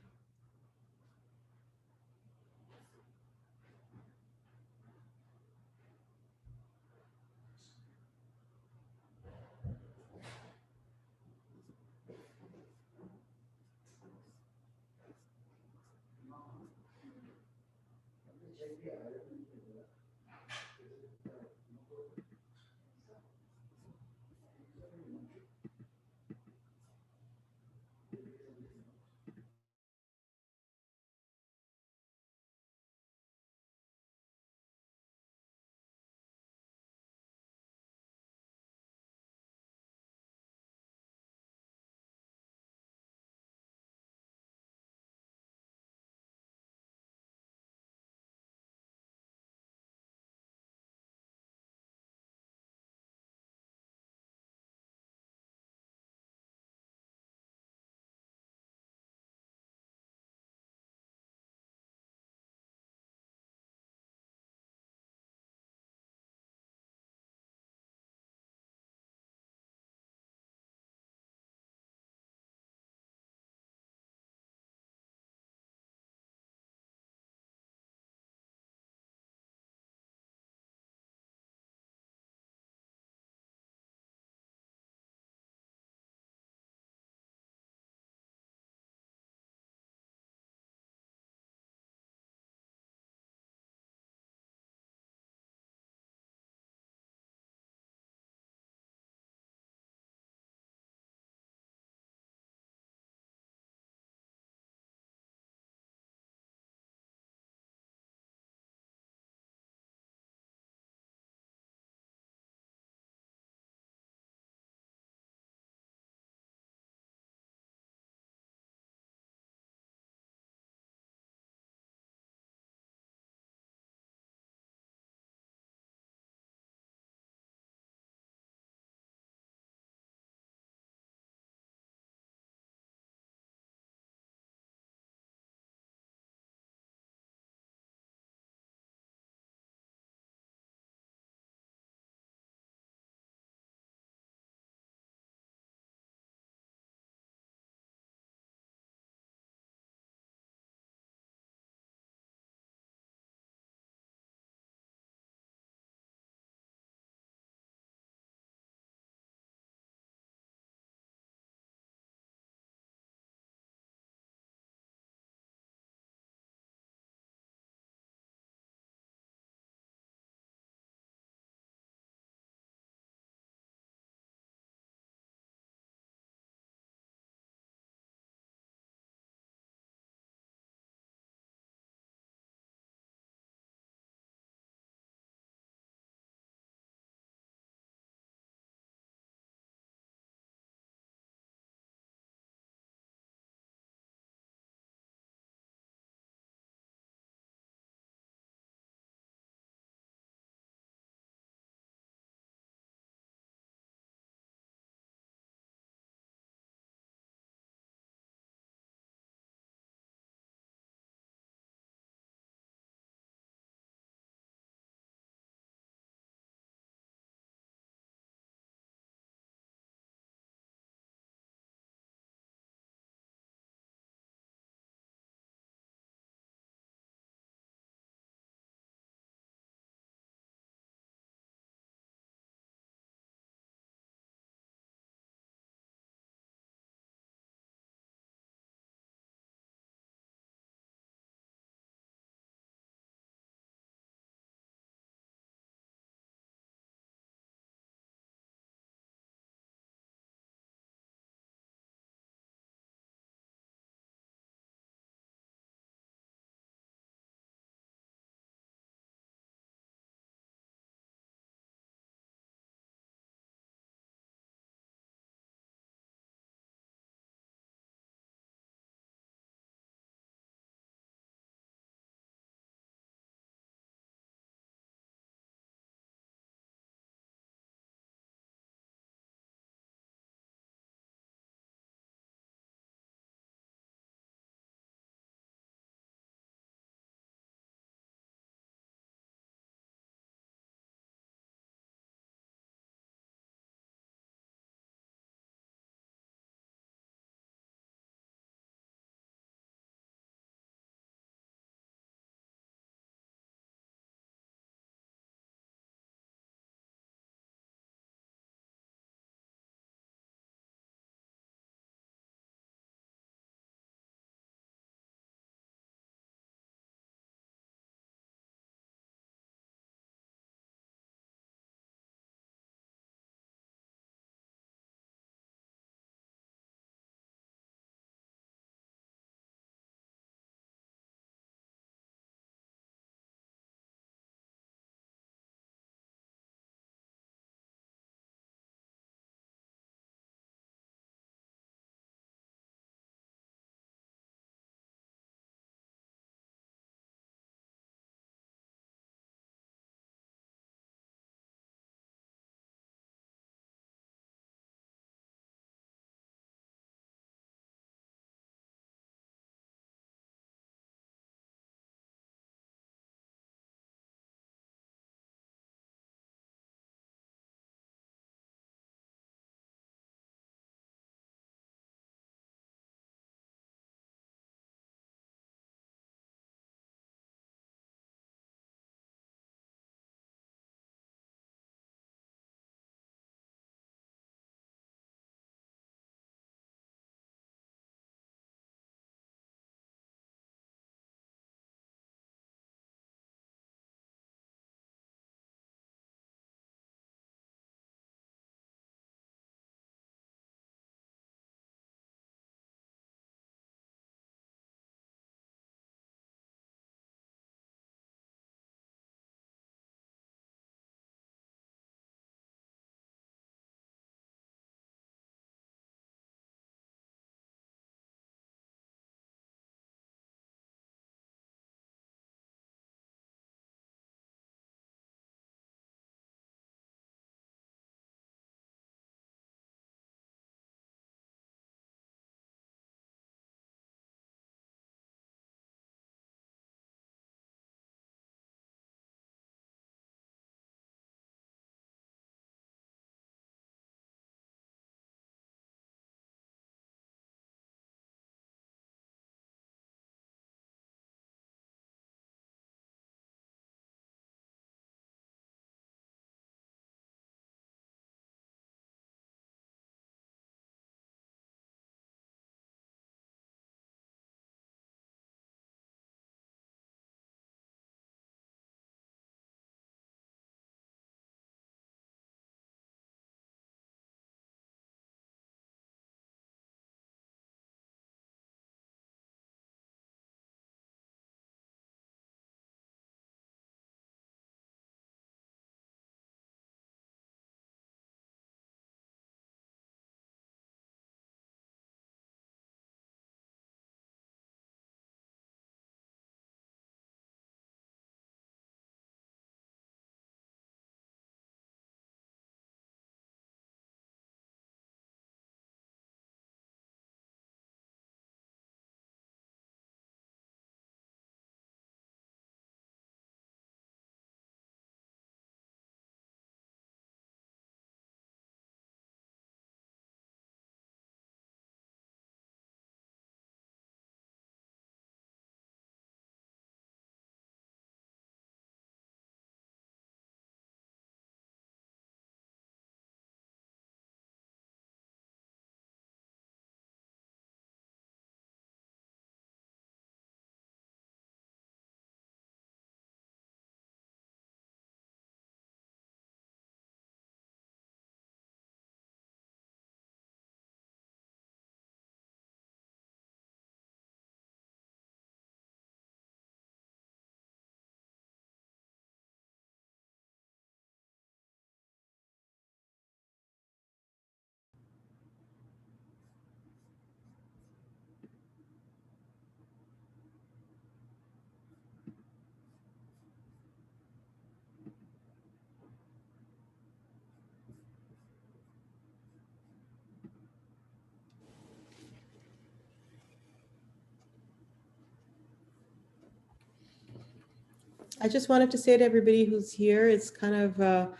I just wanted to say to everybody who's here, it's kind of,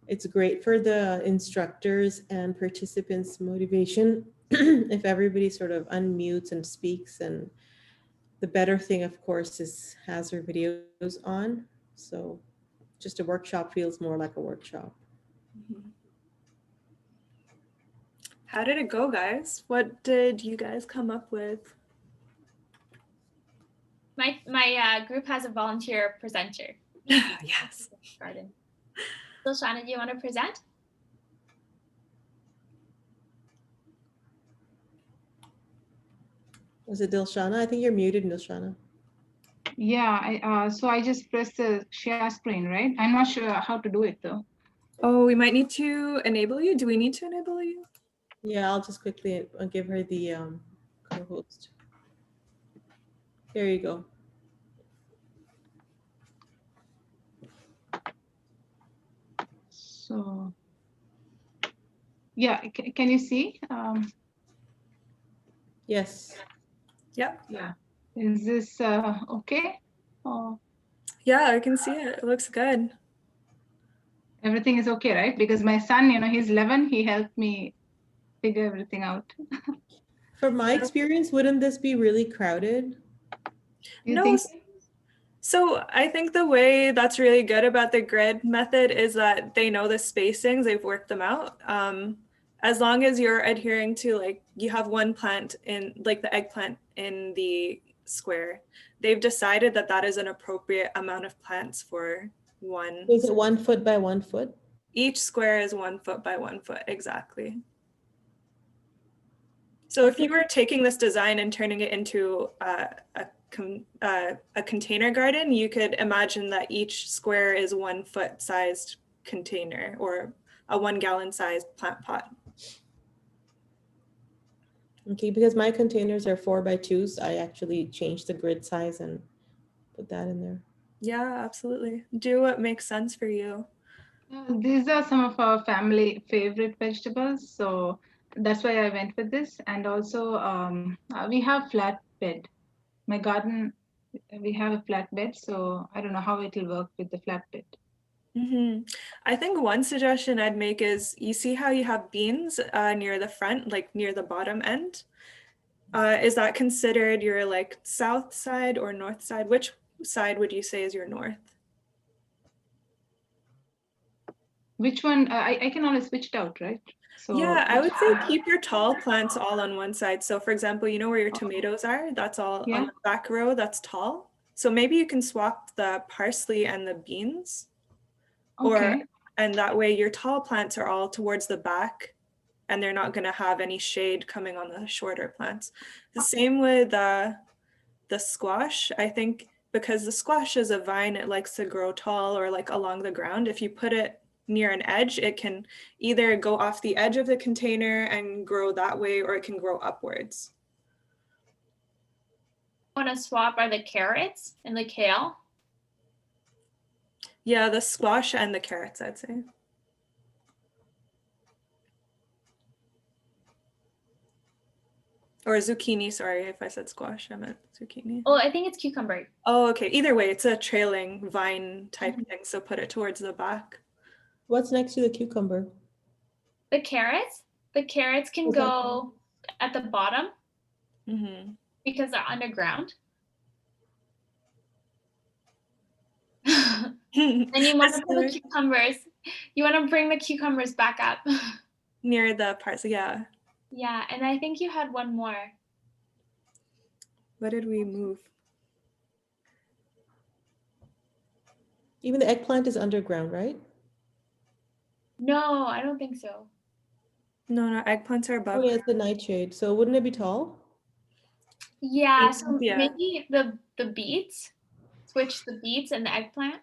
it's great for the instructors and participants' motivation if everybody sort of unmutes and speaks. And the better thing, of course, is has their videos on. So just a workshop feels more like a workshop. How did it go, guys? What did you guys come up with? My group has a volunteer presenter. Yes. Garden. So Shana, do you want to present? Was it Dilshana? I think you're muted, Dilshana. Yeah, so I just press the share screen, right? I'm not sure how to do it though. Oh, we might need to enable you. Do we need to enable you? Yeah, I'll just quickly give her the co-host. There you go. So, yeah, can you see? Yes. Yep. Yeah. Is this okay? Oh, Yeah, I can see it. It looks good. everything is okay, right? Because my son, he's 11. He helped me figure everything out. From my experience, wouldn't this be really crowded? You No, think? so I think the way that's really good about the grid method is that they know the spacings, they've worked them out. As long as you're adhering to, like, you have one plant in, like the eggplant in the square, they've decided that that is an appropriate amount of plants for one. Is it 1 foot by 1 foot? Each square is 1 foot by 1 foot, exactly. So if you were taking this design and turning it into a container garden, you could imagine that each square is 1 foot sized container or a 1 gallon sized plant pot. Okay, because my containers are 4 by 2s, so I actually changed the grid size and put that in there. Yeah, absolutely. Do what makes sense for you. These are some of our family favorite vegetables, so that's why I went with this. And also, we have flat bed. My garden, we have a flat bed, so I don't know how it will work with the flat bed. I think one suggestion I'd make is, you see how you have beans near the front, like near the bottom end? Is that considered your like south side or north side? Which side would you say is your north? Which one? I can always switch it out, right? So Yeah, I would say keep your tall plants all on one side. So for example, you know where your tomatoes are? That's all Yeah. on the back row, that's tall. So maybe you can swap the parsley and the beans. Okay. And that way your tall plants are all towards the back and they're not gonna have any shade coming on the shorter plants. The same with the squash. I think because the squash is a vine, it likes to grow tall or like along the ground. If you put it near an edge, it can either go off the edge of the container and grow that way, or it can grow upwards. Want to swap are the carrots and the kale? Yeah, the squash and the carrots, I'd say. Or zucchini, sorry if I said squash, I meant zucchini. Oh, I think it's cucumber. Oh, okay. Either way, it's a trailing vine type thing, so put it towards the back. What's next to the cucumber? The carrots can Okay. go at the bottom Mm-hmm. because they're underground. And you want to put the cucumbers. You want to bring the cucumbers back up. Near the parsley, yeah. Yeah, and I think you had one more. What did we move? Even the eggplant is underground, right? No, I don't think so. No, eggplants are above. Oh yeah, it's the nightshade. So wouldn't it be tall? Yeah, so Yeah. maybe the beets. Switch the beets and the eggplant.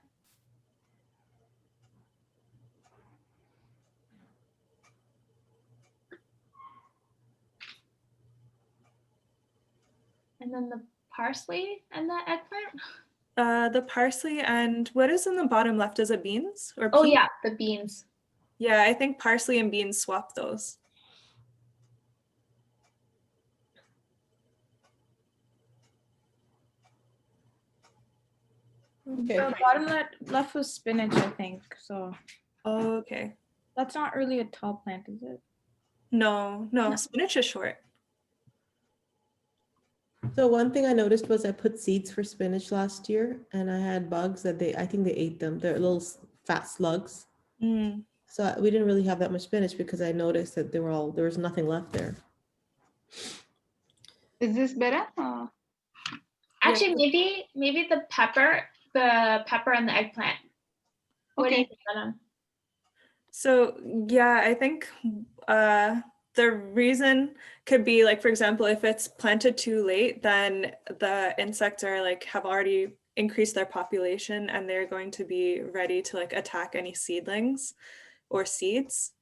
And then the parsley and the eggplant. The parsley and what is in the bottom left? Is it beans or peas? Oh yeah, the beans. Yeah, I think parsley and beans swap those. Okay. The bottom left was spinach, I think. So Oh, okay. that's not really a tall plant, is it? No, spinach is short. So one thing I noticed was I put seeds for spinach last year and I had bugs that I think they ate them. They're little fat slugs. Mm. So we didn't really have that much spinach because I noticed that there was nothing left there. Is this better? Actually, maybe the pepper and the eggplant. What do you Okay. think, Anna? So yeah, I think the reason could be like, for example, if it's planted too late, then the insects are like have already increased their population and they're going to be ready to like attack any seedlings or seeds.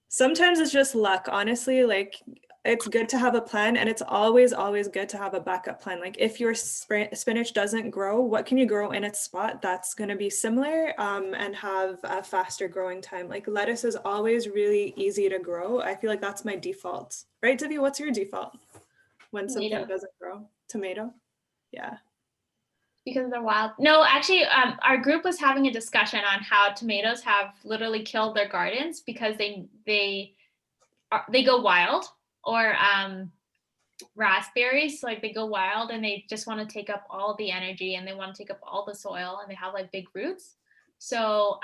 Sometimes it's just luck, honestly. Like it's good to have a plan, and it's always good to have a backup plan. Like if your spinach doesn't grow, what can you grow in its spot that's going to be similar and have a faster growing time? Like lettuce is always really easy to grow. I feel like that's my default, right, Divya? What's your default when something Tomato. doesn't grow? Tomato. Yeah. Because they're wild. No, actually, our group was having a discussion on how tomatoes have literally killed their gardens because they go wild, or raspberries, like they go wild and they just want to take up all the energy and they want to take up all the soil and they have like big roots. So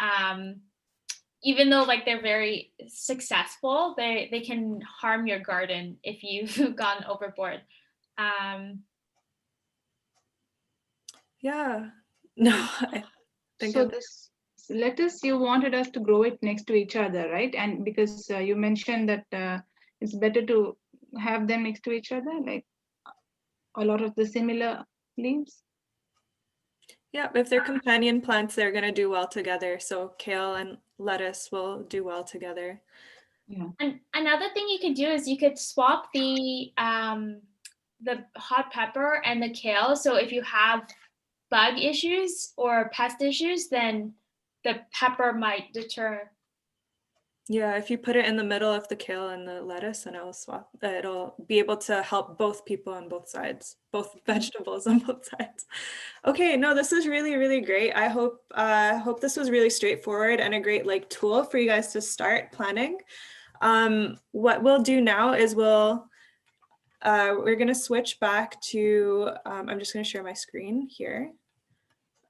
even though like they're very successful, they can harm your garden if you've gone overboard. Yeah. No, I think So this lettuce, you wanted us to grow it next to each other, right? And because you mentioned that it's better to have them next to each other, like a lot of the similar leaves. yeah, if they're companion plants, they're going to do well together. So kale and lettuce will do well together. Yeah. And another thing you could do is you could swap the hot pepper and the kale. So if you have bug issues or pest issues, then the pepper might deter. Yeah, if you put it in the middle of the kale and the lettuce, and it'll be able to help both people on both sides, both vegetables on both sides. Okay, no, this is really great. I hope this was really straightforward and a great like tool for you guys to start planning. What we'll do now is we're gonna switch back to, I'm just gonna share my screen here.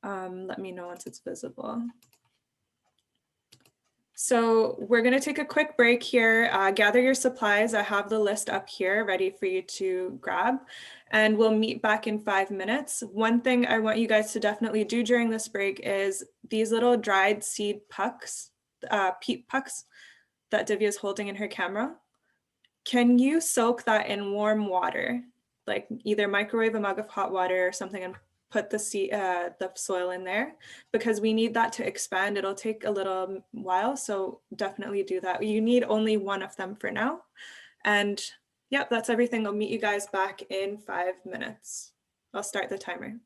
Let me know once it's visible. So we're going to take a quick break here, gather your supplies. I have the list up here ready for you to grab, and we'll meet back in 5 minutes. One thing I want you guys to definitely do during this break is these little dried seed pucks, peat pucks that Divya is holding in her camera. Can you soak that in warm water, like either microwave a mug of hot water or something and put the soil in there, because we need that to expand. It'll take a little while, so definitely do that. You need only one of them for now. And yep, that's everything. I'll meet you guys back in 5 minutes. I'll start the timer.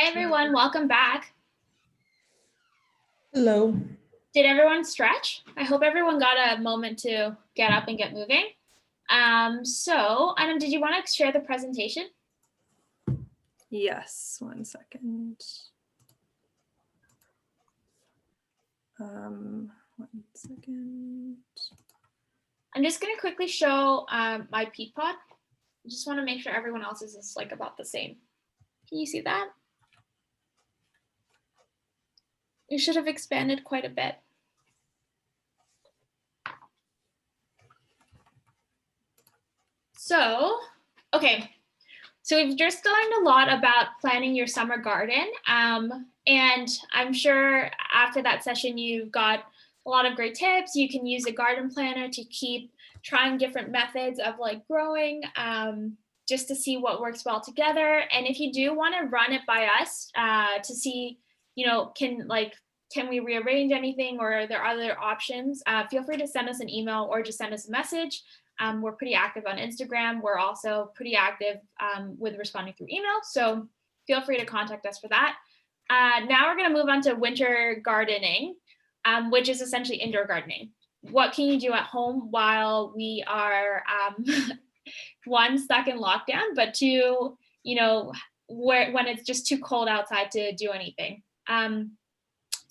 Hi everyone, welcome back. Hello. Did everyone stretch? I hope everyone got a moment to get up and get moving. So, Anam, did you want to share the presentation? Yes, 1 second. 1 second. I'm just going to quickly show my peat pod. I just want to make sure everyone else's is like about the same. Can you see that? You should have expanded quite a bit. So, okay. So we've just learned a lot about planning your summer garden. And I'm sure after that session, you've got a lot of great tips. You can use a garden planner to keep trying different methods of like growing, just to see what works well together. And if you do want to run it by us to see, you know, can we rearrange anything, or are there other options? Feel free to send us an email or just send us a message. We're pretty active on Instagram. We're also pretty active with responding through email. So feel free to contact us for that. Now we're going to move on to winter gardening, which is essentially indoor gardening. What can you do at home while we are, one, stuck in lockdown, but two, you know, when it's just too cold outside to do anything.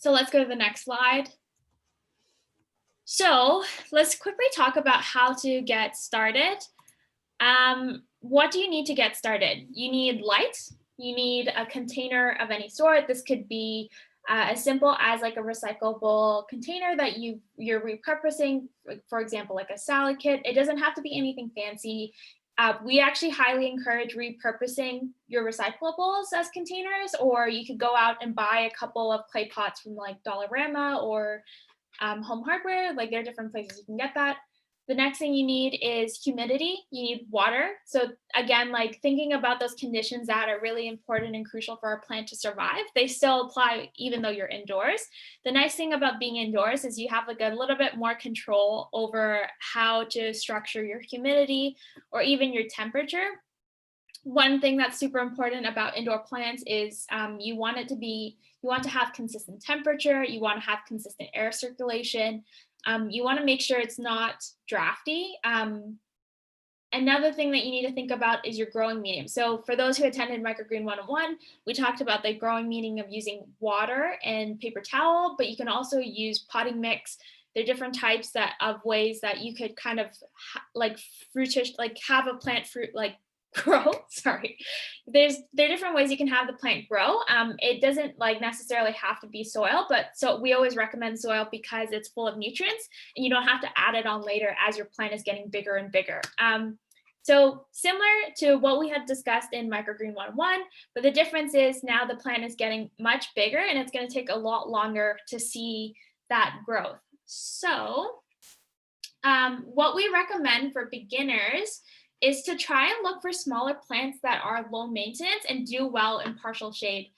So let's go to the next slide. So let's quickly talk about how to get started. What do you need to get started? You need light. You need a container of any sort. This could be as simple as like a recyclable container that you're repurposing, for example, like a salad kit. It doesn't have to be anything fancy. We actually highly encourage repurposing your recyclables as containers, or you could go out and buy a couple of clay pots from like Dollarama or Home Hardware. Like there are different places you can get that. The next thing you need is humidity. You need water. So again, like thinking about those conditions that are really important and crucial for our plant to survive, they still apply even though you're indoors. The nice thing about being indoors is you have like a little bit more control over how to structure your humidity or even your temperature. One thing that's super important about indoor plants is you want to have consistent temperature, you want to have consistent air circulation, you want to make sure it's not drafty. Another thing that you need to think about is your growing medium. So for those who attended Microgreen 101, we talked about the growing medium of using water and paper towel, but you can also use potting mix. There are different types of ways that you could kind of have a plant fruit grow. Sorry, there are different ways you can have the plant grow. It doesn't necessarily have to be soil, but so we always recommend soil because it's full of nutrients and you don't have to add it on later as your plant is getting bigger and bigger. So similar to what we had discussed in Microgreen 101, but the difference is now the plant is getting much bigger and it's going to take a lot longer to see that growth. So what we recommend for beginners is to try and look for smaller plants that are low maintenance and do well in partial shade.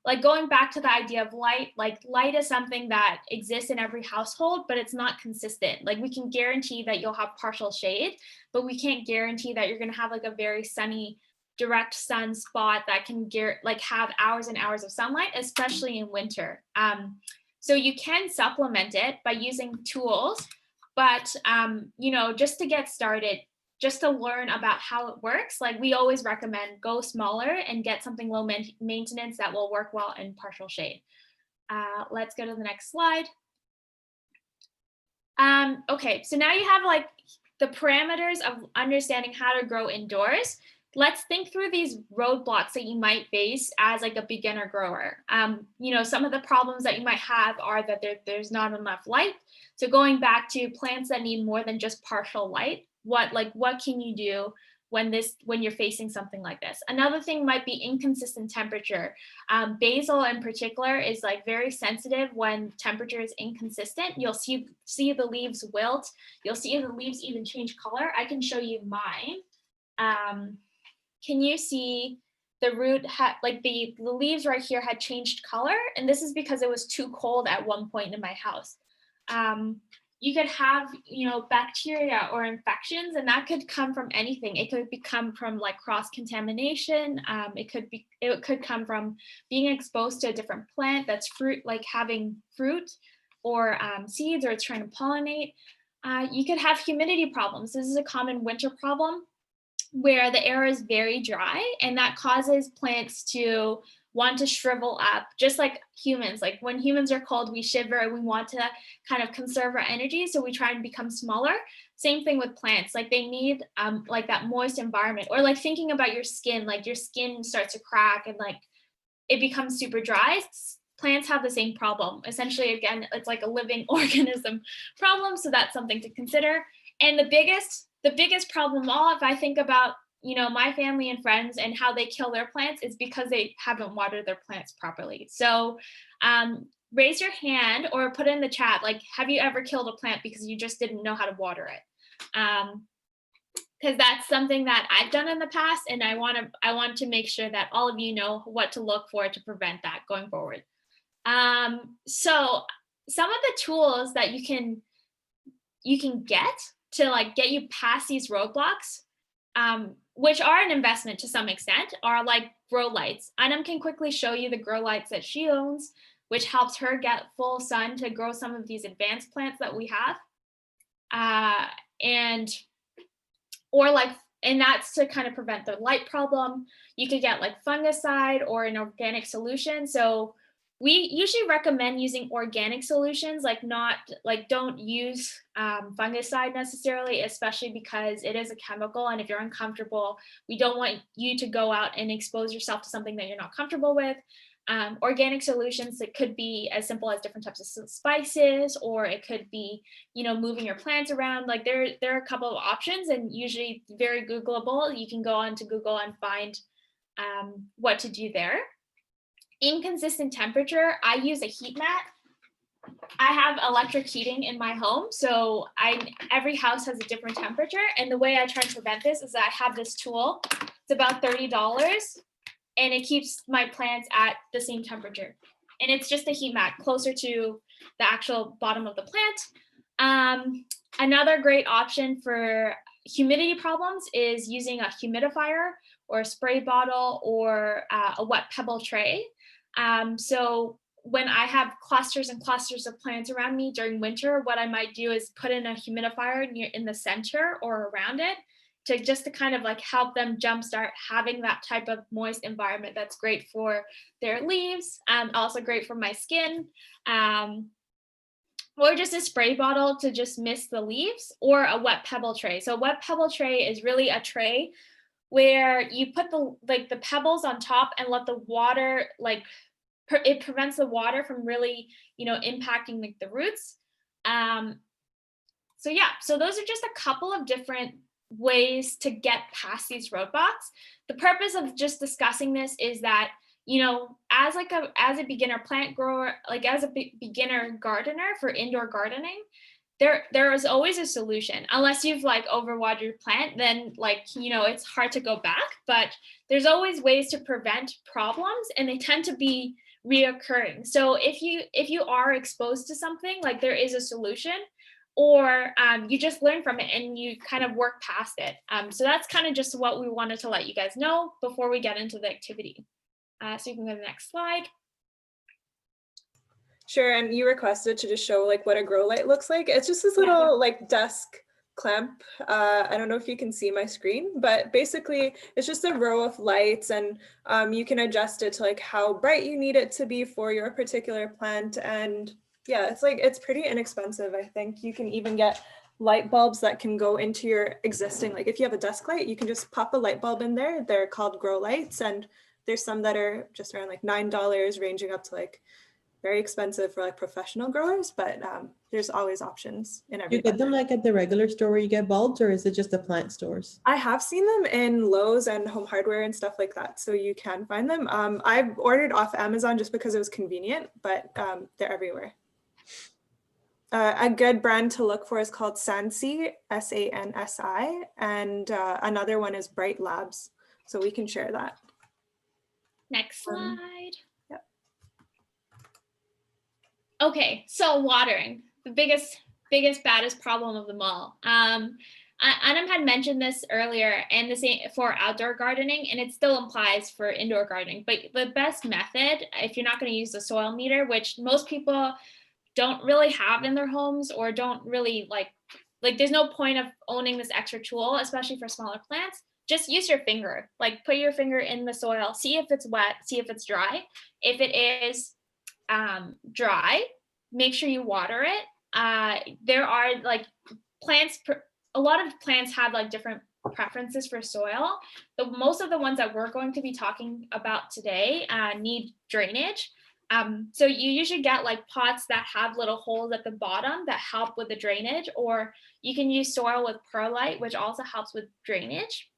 Like going back to the idea of light, like light is something that exists in every household, but it's not consistent. Like we can guarantee that you'll have partial shade, but we can't guarantee that you're going to have like a very sunny, direct sun spot that can have hours and hours of sunlight, especially in winter. So you can supplement it by using tools, but just to get started, just to learn about how it works, like we always recommend go smaller and get something low maintenance that will work well in partial shade. Let's go to the next slide. Okay, so now you have like the parameters of understanding how to grow indoors. Let's think through these roadblocks that you might face as like a beginner grower. Some of the problems that you might have are that there's not enough light. So going back to plants that need more than just partial light, what can you do when you're facing something like this? Another thing might be inconsistent temperature. Basil in particular is like very sensitive when temperature is inconsistent. You'll see the leaves wilt. You'll see the leaves even change color. I can show you mine. Can you see the root the leaves right here had changed color? And this is because it was too cold at one point in my house. you could have, you know, bacteria or infections, and that could come from anything. It could come from like cross-contamination. It could come from being exposed to a different plant that's fruit, like having fruit or seeds, or it's trying to pollinate. You could have humidity problems. This is a common winter problem where the air is very dry, and that causes plants to want to shrivel up, just like humans. Like when humans are cold, we shiver and we want to kind of conserve our energy, so we try and become smaller. Same thing with plants. Like they need like that moist environment. Or like thinking about your skin, like your skin starts to crack and like it becomes super dry. Plants have the same problem. Essentially, again, it's like a living organism problem, so that's something to consider. And the biggest problem of all, if I think about, you know, my family and friends and how they kill their plants, is because they haven't watered their plants properly. So raise your hand or put in the chat, like, have you ever killed a plant because you just didn't know how to water it? Because that's something that I've done in the past, and I want to make sure that all of you know what to look for to prevent that going forward. So some of the tools that you can get to like get you past these roadblocks, which are an investment to some extent, are like grow lights. Anam can quickly show you the grow lights that she owns, which helps her get full sun to grow some of these advanced plants that we have. And that's to kind of prevent the light problem. You could get like fungicide or an organic solution. So we usually recommend using organic solutions, don't use fungicide necessarily, especially because it is a chemical. And if you're uncomfortable, we don't want you to go out and expose yourself to something that you're not comfortable with. Organic solutions, it could be as simple as different types of spices, or it could be, you know, moving your plants around. Like there are a couple of options, and usually very Googleable. You can go onto Google and find what to do there. Inconsistent temperature, I use a heat mat. I have electric heating in my home, so every house has a different temperature, and the way I try to prevent this is that I have this tool. It's about $30, and it keeps my plants at the same temperature, and it's just a heat mat closer to the actual bottom of the plant. Another great option for humidity problems is using a humidifier or a spray bottle or a wet pebble tray. So when I have clusters and clusters of plants around me during winter, what I might do is put in a humidifier in the center or around it to kind of like help them jumpstart having that type of moist environment. That's great for their leaves, also great for my skin, or just a spray bottle to just mist the leaves, or a wet pebble tray. So a wet pebble tray is really a tray where you put the pebbles on top and let the water, it prevents the water from really, you know, impacting like the roots. So those are just a couple of different ways to get past these roadblocks. The purpose of just discussing this is that, you know, as a beginner plant grower, like as a beginner gardener for indoor gardening, there is always a solution. Unless you've like overwatered your plant, then like, you know, it's hard to go back, but there's always ways to prevent problems, and they tend to be reoccurring. So if you are exposed to something, like there is a solution, or you just learn from it and you kind of work past it. So that's kind of just what we wanted to let you guys know before we get into the activity. So you can go to the next slide. Sure, and you requested to just show like what a grow light looks like. It's just this little like desk clamp. I don't know if you can see my screen, but basically it's just a row of lights, and you can adjust it to like how bright you need it to be for your particular plant. And yeah, it's pretty inexpensive. I think you can even get light bulbs that can go into your existing, like if you have a desk light, you can just pop a light bulb in there. They're called grow lights, and there's some that are just around like $9, ranging up to like very expensive for like professional growers, but there's always options in every. You get them like at the regular store where you get bulbs, or is it just the plant stores? I have seen them in Lowe's and Home Hardware and stuff like that, so you can find them. I've ordered off Amazon just because it was convenient, but they're everywhere. A good brand to look for is called Sansi, SANSI, and another one is Bright Labs, so we can share that. Next slide. Yep. Okay, so watering, the biggest biggest, baddest problem of them all. Anam had mentioned this earlier, and the same for outdoor gardening, and it still applies for indoor gardening. But the best method, if you're not going to use the soil meter, which most people don't really have in their homes, or don't really like there's no point of owning this extra tool, especially for smaller plants. Just use your finger, like put your finger in the soil, see if it's wet, see if it's dry. If it is dry, make sure you water it. There are like plants, a lot of plants have like different preferences for soil. Most of the ones that we're going to be talking about today need drainage. So you usually get like pots that have little holes at the bottom that help with the drainage, or you can use soil with perlite, which also helps with drainage.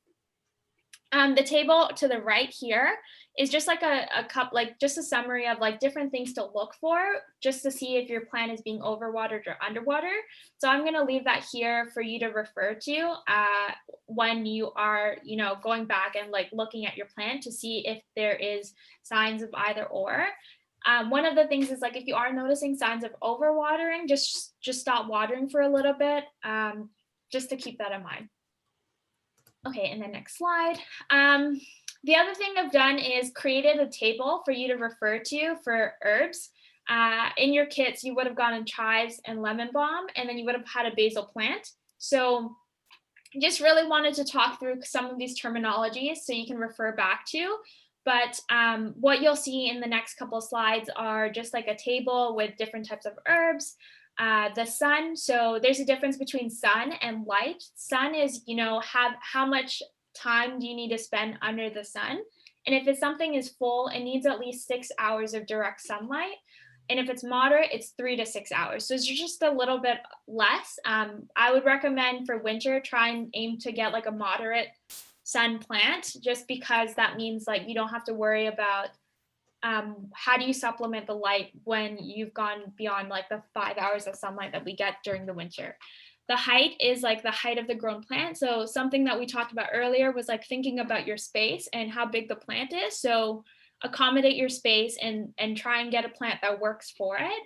The table to the right here is just like a cup, like just a summary of like different things to look for, just to see if your plant is being overwatered or underwater. So I'm going to leave that here for you to refer to when you are, going back and like looking at your plant to see if there is signs of either or. One of the things is like, if you are noticing signs of overwatering, just stop watering for a little bit, just to keep that in mind. Okay, and then next slide. The other thing I've done is created a table for you to refer to for herbs. In your kits, you would have gotten chives and lemon balm, and then you would have had a basil plant. So just really wanted to talk through some of these terminologies so you can refer back to. But what you'll see in the next couple of slides are just like a table with different types of herbs. The sun, so there's a difference between sun and light. Sun is, how much time do you need to spend under the sun? And if it's something is full, it needs at least 6 hours of direct sunlight. And if it's moderate, it's 3 to 6 hours. So it's just a little bit less. I would recommend for winter, try and aim to get like a moderate sun plant, just because that means like you don't have to worry about how do you supplement the light when you've gone beyond like the 5 hours of sunlight that we get during the winter. The height is like the height of the grown plant. So something that we talked about earlier was like thinking about your space and how big the plant is. So accommodate your space and try and get a plant that works for it.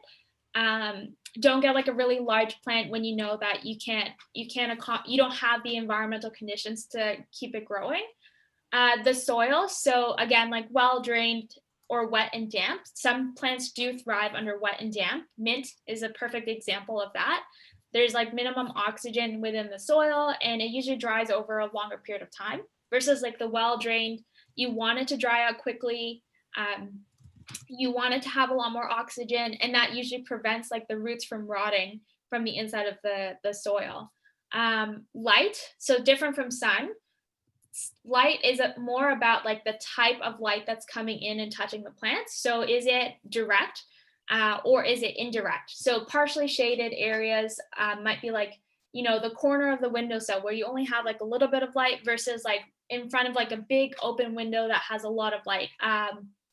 Don't get like a really large plant when you know that you don't have the environmental conditions to keep it growing. The soil, so again, like well drained or wet and damp. Some plants do thrive under wet and damp. Mint is a perfect example of that. There's like minimum oxygen within the soil, and it usually dries over a longer period of time, versus like the well drained, you want it to dry out quickly. You want it to have a lot more oxygen, and that usually prevents like the roots from rotting from the inside of the soil. Light, so different from sun. Light is more about like the type of light that's coming in and touching the plants. So is it direct or is it indirect? So partially shaded areas might be like, the corner of the windowsill where you only have like a little bit of light, versus like in front of like a big open window that has a lot of light.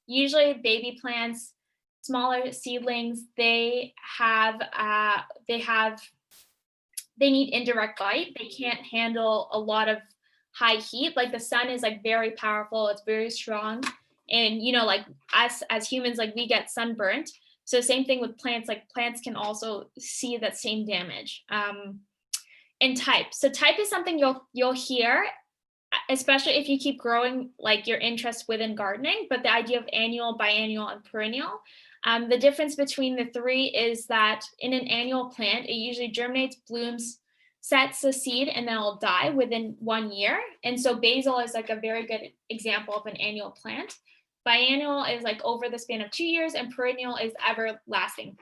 Usually baby plants, smaller seedlings, they need indirect light. They can't handle a lot of high heat. Like the sun is like very powerful, it's very strong, and like us as humans, like we get sunburnt. So same thing with plants, like plants can also see that same damage. And type, so type is something you'll hear, especially if you keep growing like your interest within gardening, but the idea of annual, biannual, and perennial. The difference between the three is that in an annual plant, it usually germinates, blooms, sets a seed, and then it'll die within 1 year. And so basil is like a very good example of an annual plant. Biannual is like over the span of 2 years, and perennial is everlasting.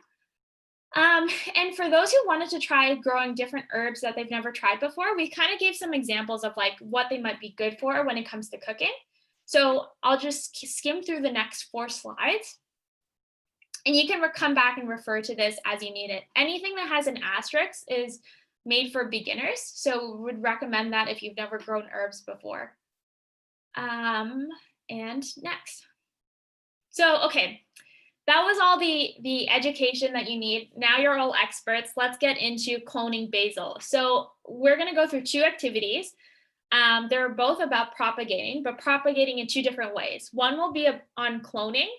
And for those who wanted to try growing different herbs that they've never tried before, we kind of gave some examples of like what they might be good for when it comes to cooking. So I'll just skim through the next 4 slides. And you can come back and refer to this as you need it. Anything that has an asterisk is made for beginners. So would recommend that if you've never grown herbs before. And next. So, okay, that was all the education that you need. Now you're all experts. Let's get into cloning basil. So we're gonna go through 2 activities. They're both about propagating, but propagating in 2 different ways. One will be on cloning,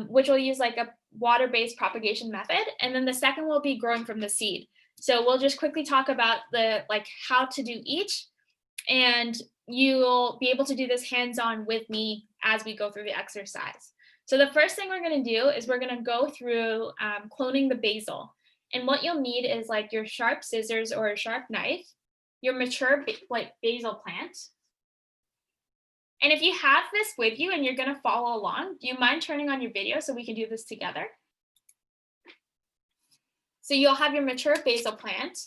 which will use like a water-based propagation method. And then the second will be growing from the seed. So we'll just quickly talk about the how to do each, and you'll be able to do this hands-on with me as we go through the exercise. So the first thing we're going to do is we're going to go through cloning the basil. And what you'll need is like your sharp scissors or a sharp knife, your mature basil plant. And if you have this with you and you're going to follow along, do you mind turning on your video so we can do this together? So you'll have your mature basil plant.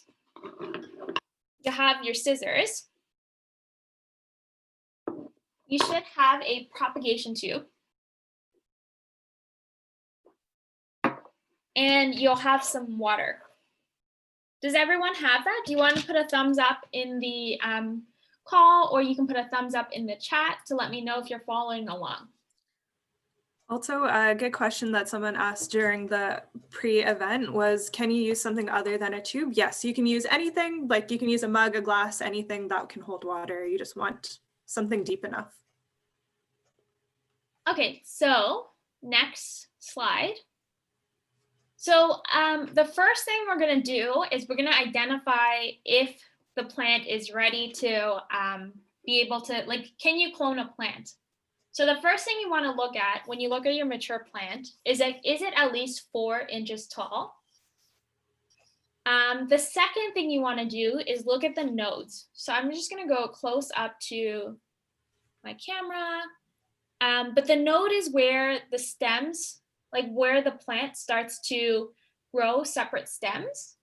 You'll have your scissors. You should have a propagation tube. And you'll have some water. Does everyone have that? Do you want to put a thumbs up in the call, or you can put a thumbs up in the chat to let me know if you're following along? Also, a good question that someone asked during the pre-event was, can you use something other than a tube? Yes, you can use anything, like you can use a mug, a glass, anything that can hold water. You just want something deep enough. Okay, so next slide. So the first thing we're going to do is we're going to identify if the plant is ready to be able to, can you clone a plant? So the first thing you want to look at when you look at your mature plant is it at least 4 inches tall? The second thing you want to do is look at the nodes. So I'm just going to go close up to my camera. But the node is where the stems, where the plant starts to grow separate stems.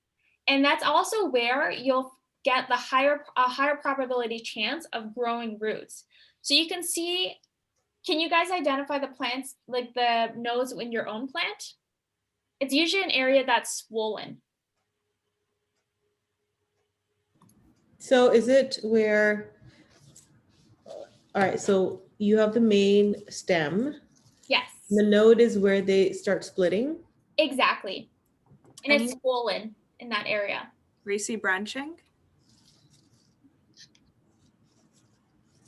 And that's also where you'll get a higher probability chance of growing roots. So you can see, can you guys identify the plants, the nodes in your own plant? It's usually an area that's swollen. So is it where, all right, so you have the main stem. Yes. The node is where they start splitting? Exactly. And it's swollen in that area. Greasy branching?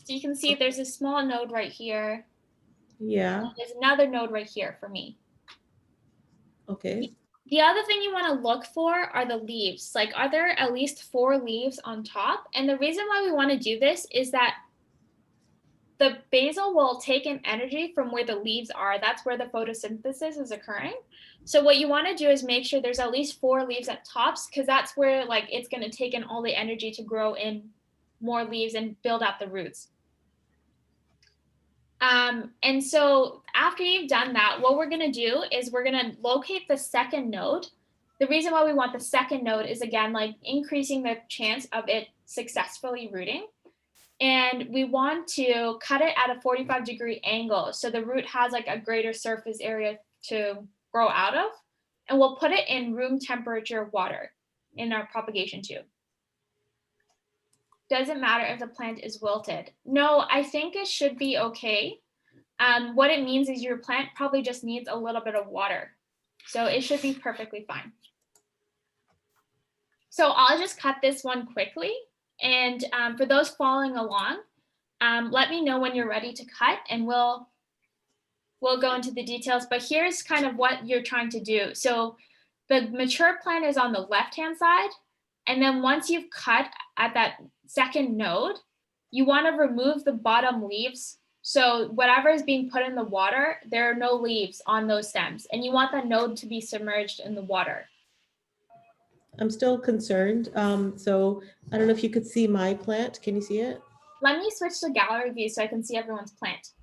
So you can see there's a small node right here. Yeah. There's another node right here for me. Okay. The other thing you want to look for are the leaves. Are there at least 4 leaves on top? And the reason why we want to do this is that the basil will take in energy from where the leaves are. That's where the photosynthesis is occurring. So what you want to do is make sure there's at least 4 leaves at tops, because that's where it's going to take in all the energy to grow in more leaves and build out the roots. And so after you've done that, what we're going to do is we're going to locate the second node. The reason why we want the second node is, again, increasing the chance of it successfully rooting. And we want to cut it at a 45-degree angle so the root has a greater surface area to grow out of. And we'll put it in room temperature water in our propagation tube. Doesn't matter if the plant is wilted. No, I think it should be okay. What it means is your plant probably just needs a little bit of water. So it should be perfectly fine. So I'll just cut this one quickly. And for those following along, let me know when you're ready to cut, and we'll go into the details. But here's kind of what you're trying to do. So the mature plant is on the left-hand side. And then once you've cut at that second node, you want to remove the bottom leaves. So whatever is being put in the water, there are no leaves on those stems. And you want that node to be submerged in the water. I'm still concerned. So I don't know if you could see my plant. Can you see it? Let me switch to gallery view so I can see everyone's plant.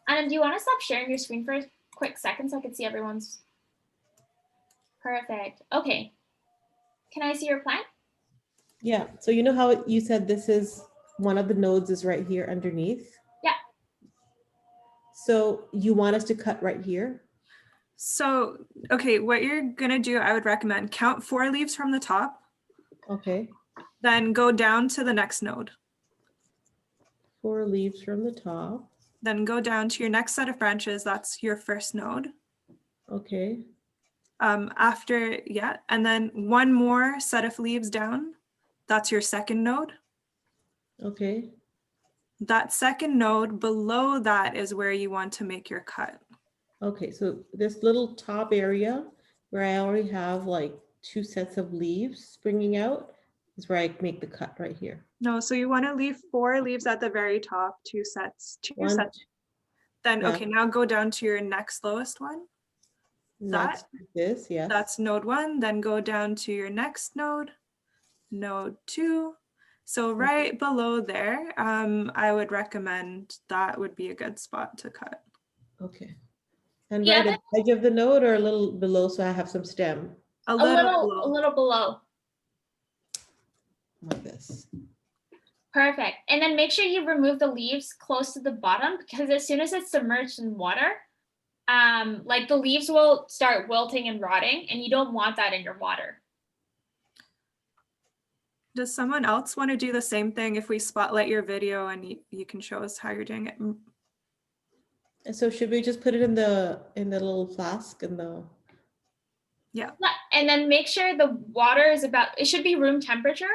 And do you want to stop sharing your screen for a quick second so I can see everyone's? Perfect. Okay. Can I see your plant? Yeah. So you know how you said this is one of the nodes is right here underneath? Yeah. So you want us to cut right here? So, okay, what you're gonna do, I would recommend count 4 leaves from the top. Okay. Then go down to the next node. 4 leaves from the top. Then go down to your next set of branches. That's your first node. Okay. After, yeah, and then 1 more set of leaves down. That's your second node. Okay. that second node below that is where you want to make your cut. Okay, so this little top area where I already have like 2 sets of leaves springing out is where I make the cut right here. No, so you want to leave 4 leaves at the very top, 2 sets, 2 One, sets. Then, yeah. okay, now go down to your next lowest one. That's this, yes. That's node 1, then go down to your next node, node 2. So right below there, I would recommend that would be a good spot to cut. Okay. And Yeah, right at the edge of the node or a little below so I have some stem? A a little below. little below. Like this. Perfect. And then make sure you remove the leaves close to the bottom, because as soon as it's submerged in water, like the leaves will start wilting and rotting, and you don't want that in your water. Does someone else want to do the same thing if we spotlight your video and you can show us how you're doing it? And so should we just put it in the little flask in the? Yeah. And then make sure the water is it should be room temperature.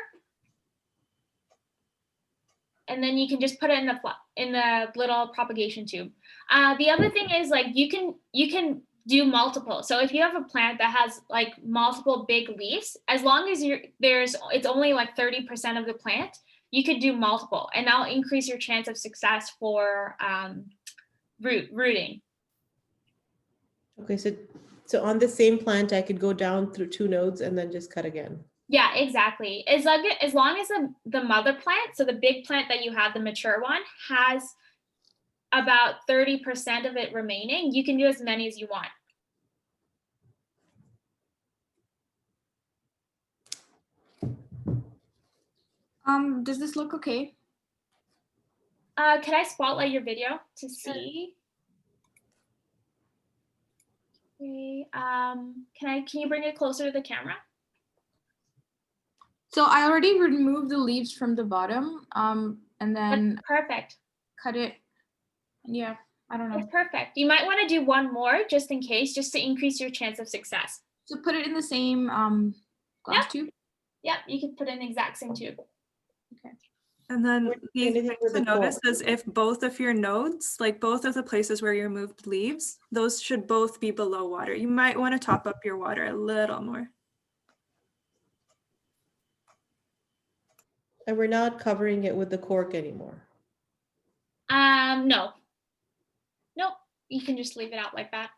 And then you can just put it in the little propagation tube. The other thing is, like, you can do multiple. So if you have a plant that has like multiple big leaves, as long as it's only like 30% of the plant, you could do multiple, and that'll increase your chance of success for rooting. Okay, so on the same plant, I could go down through 2 nodes and then just cut again. Yeah, exactly. As long as the mother plant, so the big plant that you have, the mature one, has about 30% of it remaining, you can do as many as you want. Does this look okay? Can I spotlight your video to see? Okay. Can you bring it closer to the camera? So I already removed the leaves from the bottom, and then That's perfect. cut it. Yeah, I don't know. That's perfect. You might want to do one more just in case, just to increase your chance of success. So put it in the same glass tube? Yep, you can put it in the exact same tube. Okay. And then the Anything thing with to the notice core. is if both of your nodes, like both of the places where you removed leaves, those should both be below water. You might want to top up your water a little more. And we're not covering it with the cork anymore. No. Nope, you can just leave it out like that.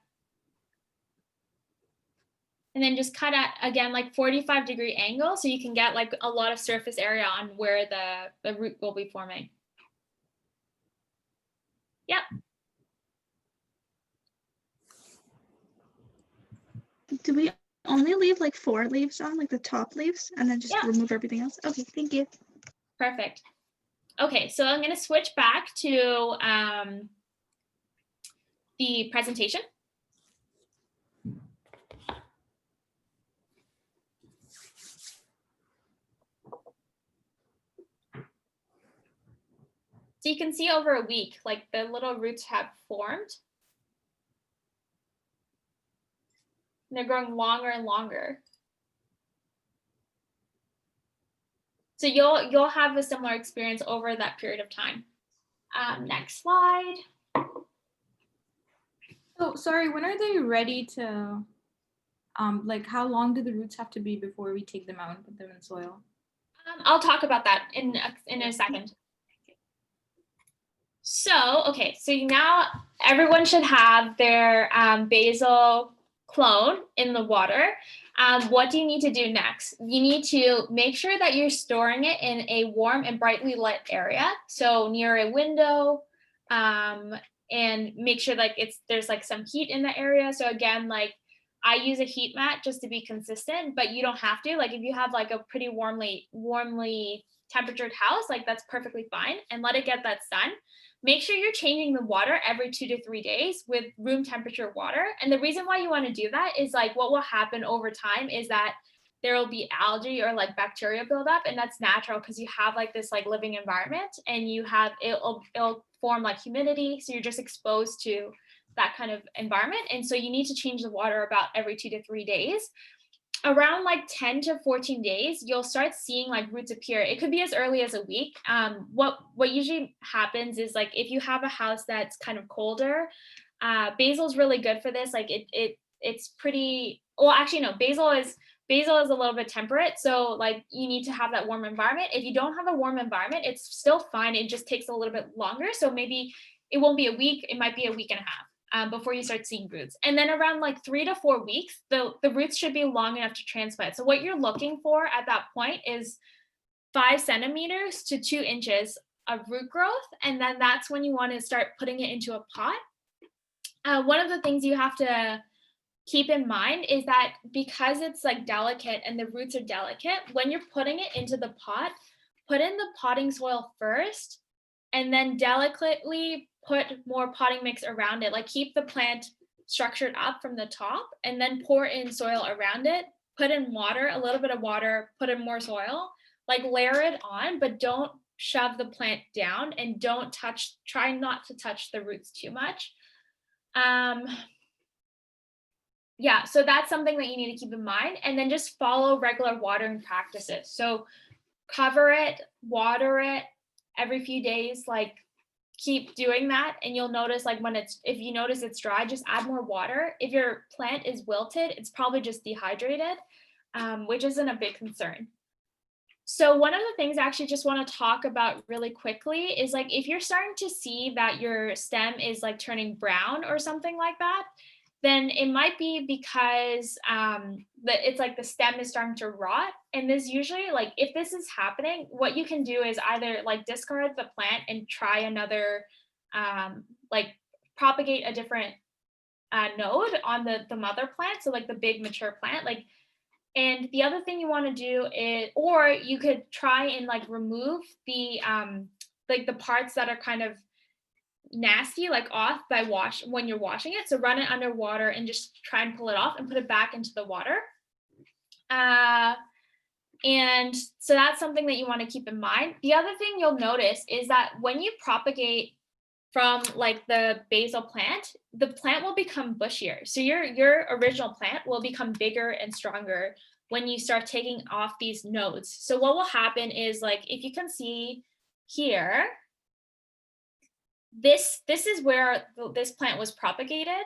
And then just cut at, again, like 45-degree angle, so you can get like a lot of surface area on where the root will be forming. Yep. Do we only leave like 4 leaves on, like the top leaves, and then just remove everything else? Okay, thank you. Perfect. Okay, so I'm going to switch back to the presentation. So you can see over a week, like the little roots have formed. And they're growing longer and longer. So you'll have a similar experience over that period of time. Next slide. So sorry, when are they ready to, like how long do the roots have to be before we take them out and put them in soil? I'll talk about that in a second. So, okay, so now everyone should have their basil clone in the water. What do you need to do next? You need to make sure that you're storing it in a warm and brightly lit area. So near a window, and make sure like there's like some heat in the area. So again, like I use a heat mat just to be consistent, but you don't have to. Like if you have like a pretty warmly temperatured house, like that's perfectly fine, and let it get that sun. Make sure you're changing the water every 2 to 3 days with room temperature water. And the reason why you want to do that is like what will happen over time is that there will be algae or like bacteria buildup, and that's natural because you have like this like living environment, and you have it'll form like humidity, so you're just exposed to that kind of environment. And so you need to change the water about every 2 to 3 days. around like 10 to 14 days, you'll start seeing like roots appear. It could be as early as a week. What usually happens is like if you have a house that's kind of colder, basil's really good for this. Like it's pretty, well, actually no, basil is a little bit temperate. So like you need to have that warm environment. If you don't have a warm environment, it's still fine. It just takes a little bit longer. So maybe it won't be a week, it might be a week and a half. Before you start seeing roots. And then around like 3 to 4 weeks, the roots should be long enough to transplant. So what you're looking for at that point is 5 centimeters to 2 inches of root growth. And then that's when you want to start putting it into a pot. One of the things you have to keep in mind is that because it's like delicate and the roots are delicate, when you're putting it into the pot, put in the potting soil first, and then delicately put more potting mix around it. Like keep the plant structured up from the top and then pour in soil around it, put in water, a little bit of water, put in more soil, like layer it on, but don't shove the plant down and try not to touch the roots too much. Yeah, so that's something that you need to keep in mind. And then just follow regular watering practices. So cover it, water it every few days, like keep doing that, and you'll notice like if you notice it's dry, just add more water. If your plant is wilted, it's probably just dehydrated, which isn't a big concern. So one of the things I actually just want to talk about really quickly is like if you're starting to see that your stem is like turning brown or something like that, then it might be because it's like the stem is starting to rot. And this usually, like if this is happening, what you can do is either like discard the plant and try another, like propagate a different node on the mother plant. So like the big mature plant, like, and the other thing you want to do is, or you could try and like remove the like the parts that are kind of nasty, like off by when you're washing it. So run it under water and just try and pull it off and put it back into the water. And so that's something that you want to keep in mind. The other thing you'll notice is that when you propagate from like the basil plant, the plant will become bushier. So your original plant will become bigger and stronger when you start taking off these nodes. So what will happen is, like, if you can see here, this is where this plant was propagated.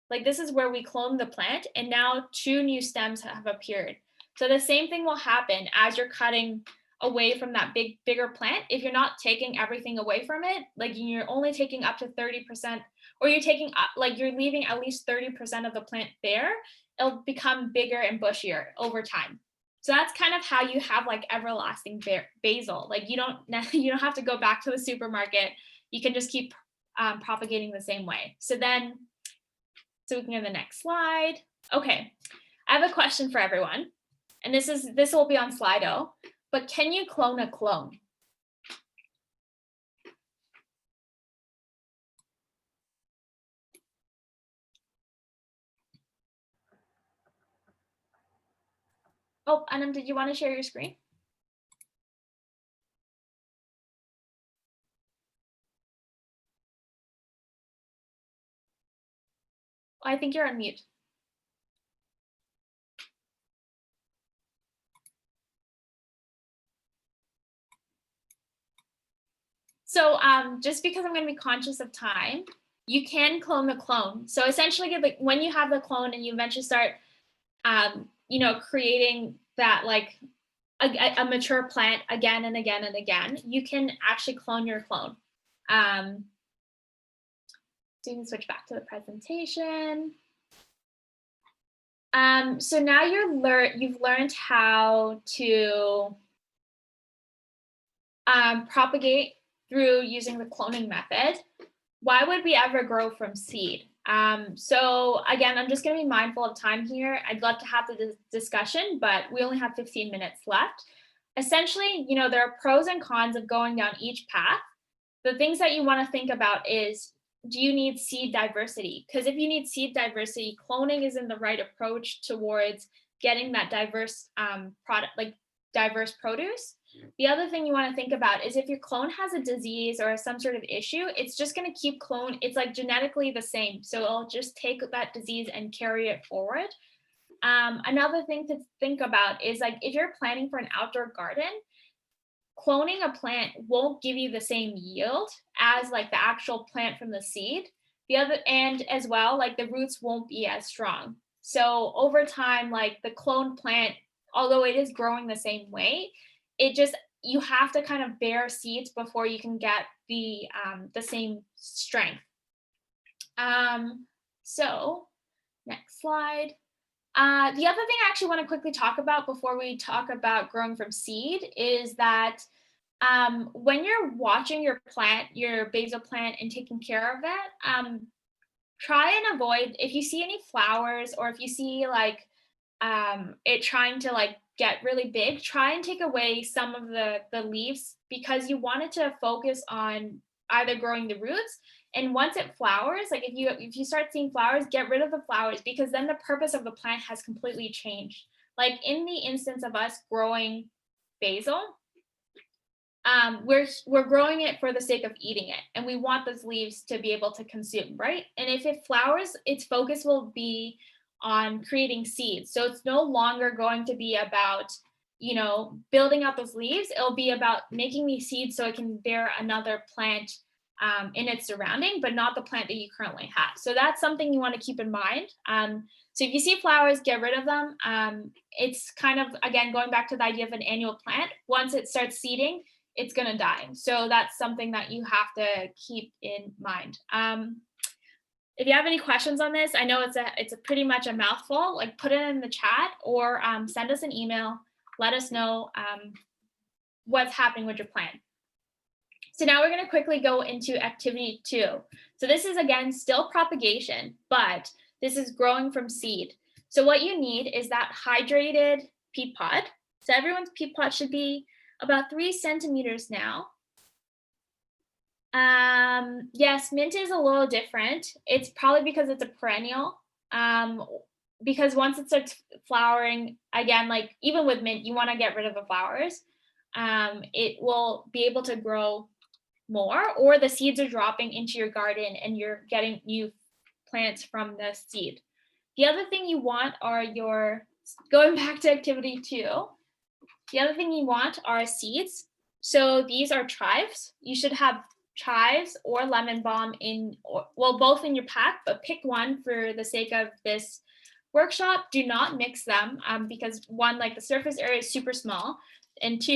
Like, this is where we cloned the plant, and now 2 new stems have appeared. So the same thing will happen as you're cutting away from that bigger plant. If you're not taking everything away from it, like you're only taking up to 30%, or you're taking up, like you're leaving at least 30% of the plant there, it'll become bigger and bushier over time. So that's kind of how you have like everlasting basil. Like you don't have to go back to the supermarket. You can just keep propagating the same way. So we can go to the next slide. Okay, I have a question for everyone, and this will be on Slido. But can you clone a clone? Oh, Anam, did you want to share your screen? I think you're on mute. So just because I'm going to be conscious of time, you can clone the clone. So essentially, like, when you have the clone and you eventually start, creating that, like a mature plant again and again and again, you can actually clone your clone. So you can switch back to the presentation. So now you've learned how to propagate through using the cloning method. Why would we ever grow from seed? So again, I'm just going to be mindful of time here. I'd love to have the discussion, but we only have 15 minutes left. Essentially, there are pros and cons of going down each path. The things that you want to think about is, do you need seed diversity? Because if you need seed diversity, cloning isn't the right approach towards getting that diverse product, like diverse produce. The other thing you want to think about is if your clone has a disease or some sort of issue, it's just going to keep clone. It's like genetically the same. So it'll just take that disease and carry it forward. Another thing to think about is like if you're planning for an outdoor garden, cloning a plant won't give you the same yield as like the actual plant from the seed. And as well, like the roots won't be as strong. So over time, like the cloned plant, although it is growing the same way, you have to kind of bear seeds before you can get the same strength. So next slide. The other thing I actually want to quickly talk about before we talk about growing from seed is that when you're watching your plant, your basil plant, and taking care of it, try and avoid, if you see any flowers or if you see like it trying to like get really big, try and take away some of the leaves, because you want it to focus on either growing the roots. And once it flowers, like if you start seeing flowers, get rid of the flowers, because then the purpose of the plant has completely changed. Like in the instance of us growing basil, we're growing it for the sake of eating it, and we want those leaves to be able to consume, right? And if it flowers, its focus will be on creating seeds. So it's no longer going to be about, you know, building out those leaves. It'll be about making these seeds so it can bear another plant in its surrounding, but not the plant that you currently have. So that's something you want to keep in mind. So if you see flowers, get rid of them. It's kind of, again, going back to the idea of an annual plant. Once it starts seeding, it's going to die. So that's something that you have to keep in mind. If you have any questions on this, I know it's a pretty much a mouthful, like put it in the chat or send us an email. Let us know what's happening with your plant. So now we're going to quickly go into activity 2. So this is, again, still propagation, but this is growing from seed. So what you need is that hydrated peat pod. So everyone's peat pod should be about 3 centimeters now. Yes, mint is a little different. It's probably because it's a perennial. Because once it starts flowering, again, like even with mint, you want to get rid of the flowers. It will be able to grow more, or the seeds are dropping into your garden and you're getting new plants from the seed. The other thing you want are going back to activity 2, the other thing you want are seeds. So these are chives. You should have chives or lemon balm both in your pack, but pick one for the sake of this workshop. Do not mix them because 1, like the surface area is super small, and 2,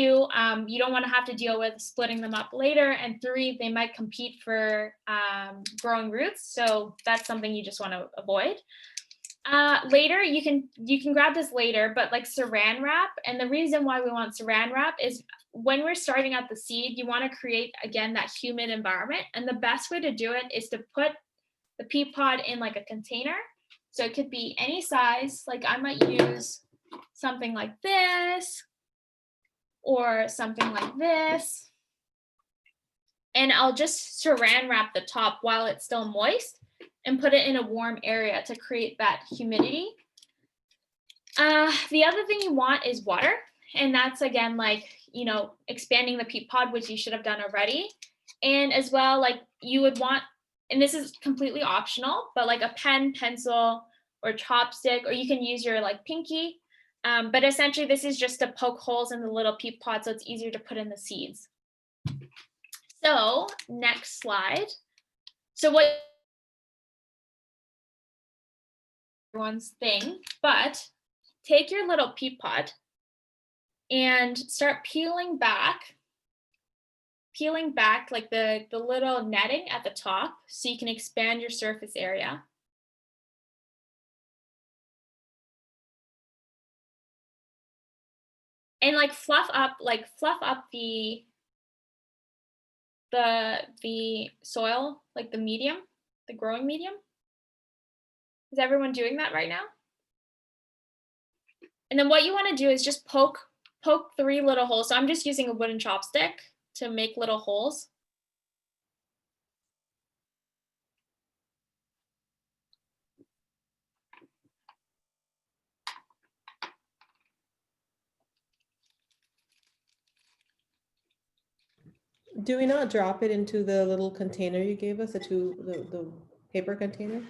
you don't want to have to deal with splitting them up later, and 3, they might compete for growing roots. So that's something you just want to avoid. Later, you can grab this later, but like saran wrap. And the reason why we want saran wrap is when we're starting out the seed, you want to create, again, that humid environment. And the best way to do it is to put the peat pod in like a container. So it could be any size, like I might use something like this or something like this. And I'll just saran wrap the top while it's still moist and put it in a warm area to create that humidity. The other thing you want is water. And that's, again, like, you know, expanding the peat pod, which you should have done already. And as well, like you would want, and this is completely optional, but like a pen, pencil, or chopstick, or you can use your like pinky. But essentially this is just to poke holes in the little peat pod so it's easier to put in the seeds. So next slide. So what everyone's thing, but take your little peat pod and start peeling back like the little netting at the top so you can expand your surface area. And like fluff up the soil, like the medium, the growing medium. Is everyone doing that right now? And then what you want to do is just poke 3 little holes. So I'm just using a wooden chopstick to make little holes. Do we not drop it into the little container you gave us, the paper container?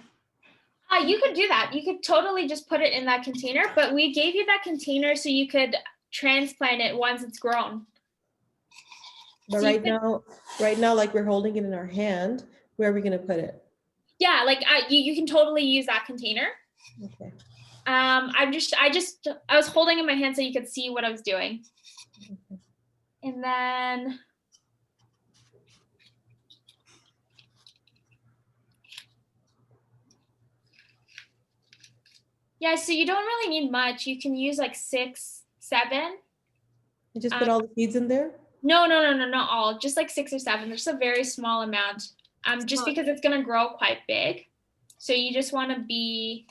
You could do that. You could totally just put it in that container, but we gave you that container so you could transplant it once it's grown. But So right now, like we're holding it in our hand, where are we gonna put it? Yeah, like you can totally use that container. Okay. I was holding in my hand so you could see what I was doing. Okay. And then yeah, so you don't really need much. You can use like 6, 7. You just put all the seeds in there? No, not all. Just like 6 or 7. There's a very small amount. Just because it's gonna grow quite big. So you just want to be.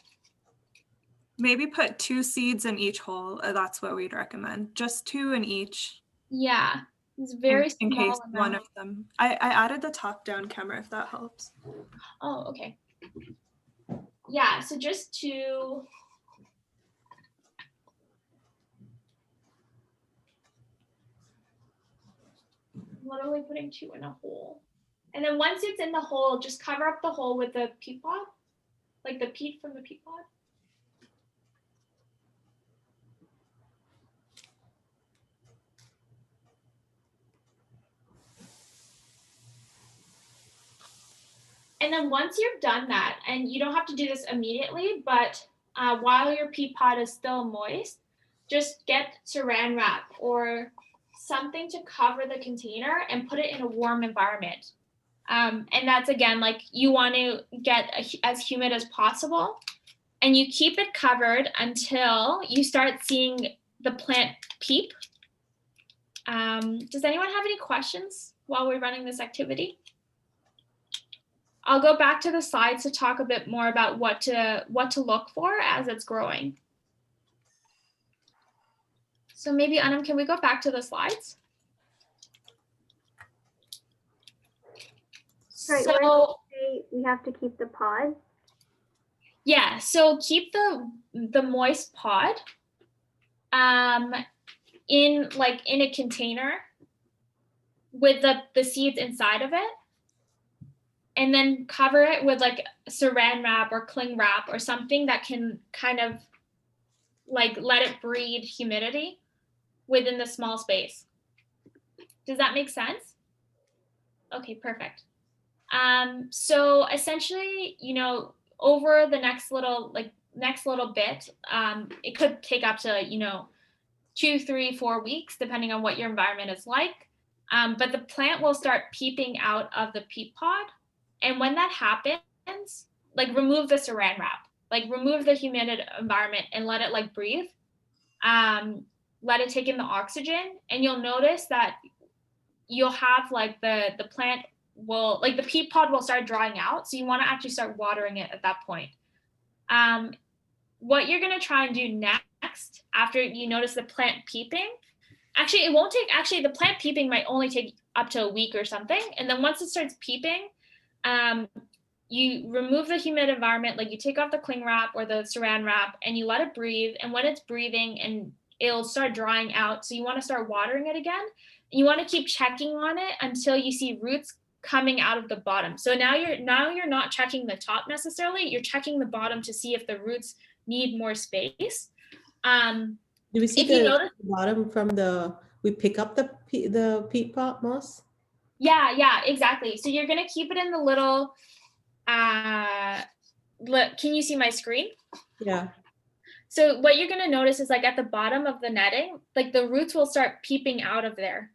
Maybe put 2 seeds in each hole. That's what we'd recommend. Just 2 in each. Yeah, it's very in small case amount. one of them. I added the top-down camera if that helps. Oh, okay. Yeah, so just 2. Literally putting 2 in a hole. And then once it's in the hole, just cover up the hole with the peat pod, like the peat from the peat pod. And then once you've done that, and you don't have to do this immediately, but while your peat pod is still moist, just get saran wrap or something to cover the container and put it in a warm environment. And that's again, like you want to get as humid as possible, and you keep it covered until you start seeing the plant peep. Does anyone have any questions while we're running this activity? I'll go back to the slides to talk a bit more about what to look for as it's growing. So maybe Anam, can we go back to the Sorry, so we have to keep the pod. yeah, so keep the moist pod in a container with the seeds inside of it, and then cover it with like saran wrap or cling wrap or something that can kind of like let it breathe humidity within the small space. Does that make sense? Okay, perfect. So essentially, over the next little bit, it could take up to 2, 3, 4 weeks, depending on what your environment is like. But the plant will start peeping out of the peat pod. And when that happens, like remove the saran wrap, like remove the humid environment and let it like breathe. Let it take in the oxygen, and you'll notice that you'll have like the plant will, like the peat pod will start drying out. So you want to actually start watering it at that point. What you're going to try and do next after you notice the plant peeping, actually the plant peeping might only take up to a week or something. And then once it starts peeping, you remove the humid environment, like you take off the cling wrap or the saran wrap and you let it breathe. And when it's breathing, and it'll start drying out. So you want to start watering it again. And you want to keep checking on it until you see roots coming out of the bottom. So now you're not checking the top necessarily, you're checking the bottom to see if the roots need more space. Do we see the bottom from we pick up the peat pot moss? Yeah, exactly. So you're gonna keep it in the little, can you see my screen? Yeah. So what you're gonna notice is like at the bottom of the netting, like the roots will start peeping out of there.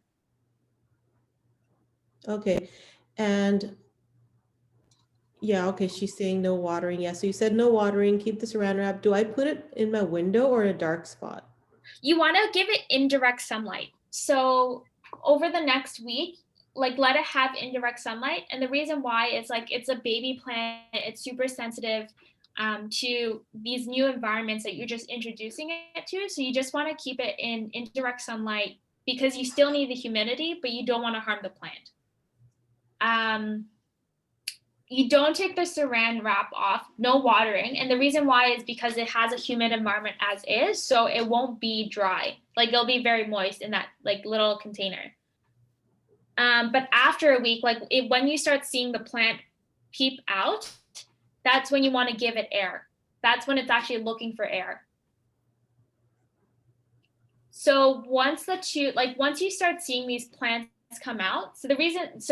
Okay. And yeah, okay, she's saying no watering. Yeah, so you said no watering, keep the saran wrap. Do I put it in my window or a dark spot? You want to give it indirect sunlight. So over the next week, like let it have indirect sunlight. And the reason why is like it's a baby plant, it's super sensitive to these new environments that you're just introducing it to. So you just want to keep it in indirect sunlight because you still need the humidity, but you don't want to harm the plant. You don't take the saran wrap off, no watering. And the reason why is because it has a humid environment as is, so it won't be dry. Like it'll be very moist in that like little container. But after a week, like when you start seeing the plant peep out, that's when you want to give it air. That's when it's actually looking for air. So once once you start seeing these plants come out, so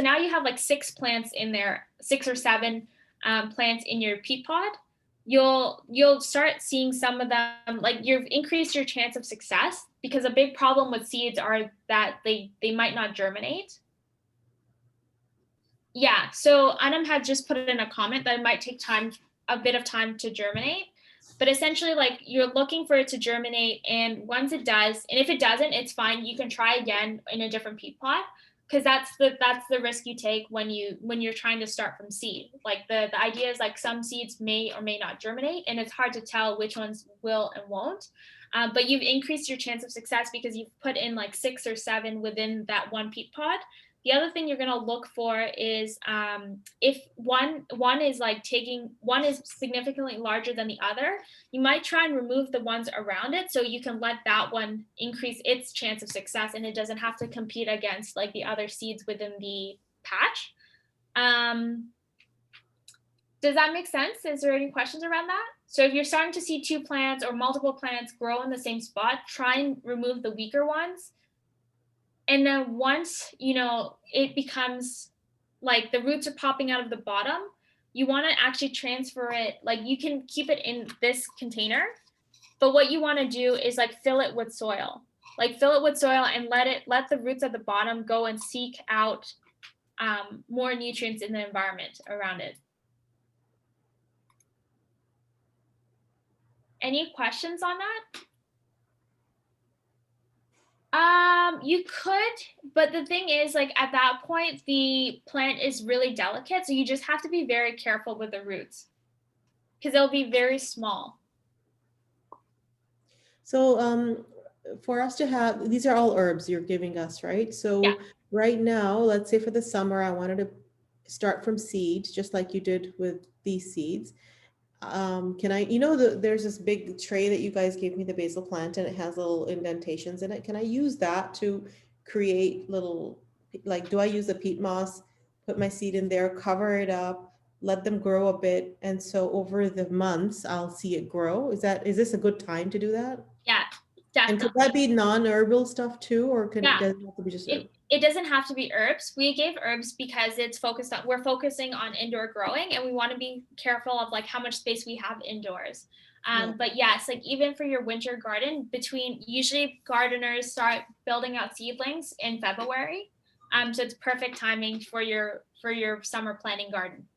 now you have like 6 plants in there, 6 or 7 plants in your peat pod. You'll start seeing some of them, like you've increased your chance of success, because a big problem with seeds are that they might not germinate. Yeah, so Anam had just put in a comment that it might take a bit of time to germinate, but essentially like you're looking for it to germinate, and once it does, and if it doesn't, it's fine. You can try again in a different peat pot, because that's the risk you take when you're trying to start from seed. Like the idea is like some seeds may or may not germinate, and it's hard to tell which ones will and won't. But you've increased your chance of success because you've put in like 6 or 7 within that one peat pod. The other thing you're going to look for is if one is significantly larger than the other, you might try and remove the ones around it so you can let that one increase its chance of success, and it doesn't have to compete against like the other seeds within the patch. Does that make sense? Is there any questions around that? So if you're starting to see 2 plants or multiple plants grow in the same spot, try and remove the weaker ones. And then once, it becomes like the roots are popping out of the bottom, you want to actually transfer it. Like you can keep it in this container, but what you want to do is like fill it with soil. Like fill it with soil and let the roots at the bottom go and seek out more nutrients in the environment around it. Any questions on that? You could, but the thing is, like at that point, the plant is really delicate, so you just have to be very careful with the roots because they'll be very small. So for us to have, these are all herbs you're giving us, right? So yeah. Right now, let's say for the summer, I wanted to start from seeds, just like you did with these seeds. Can I, there's this big tray that you guys gave me, the basil plant, and it has little indentations in it. Can I use that to create little, like, do I use the peat moss, put my seed in there, cover it up, let them grow a bit, and so over the months I'll see it grow? Is this a good time to do that? Yeah, definitely. And could that be non-herbal stuff too, or does it have to be just herbs? It doesn't have to be herbs. We gave herbs because we're focusing on indoor growing, and we want to be careful of like how much space we have indoors. But yes, like even for your winter garden, usually gardeners start building out seedlings in February. So it's perfect timing for your summer planting garden.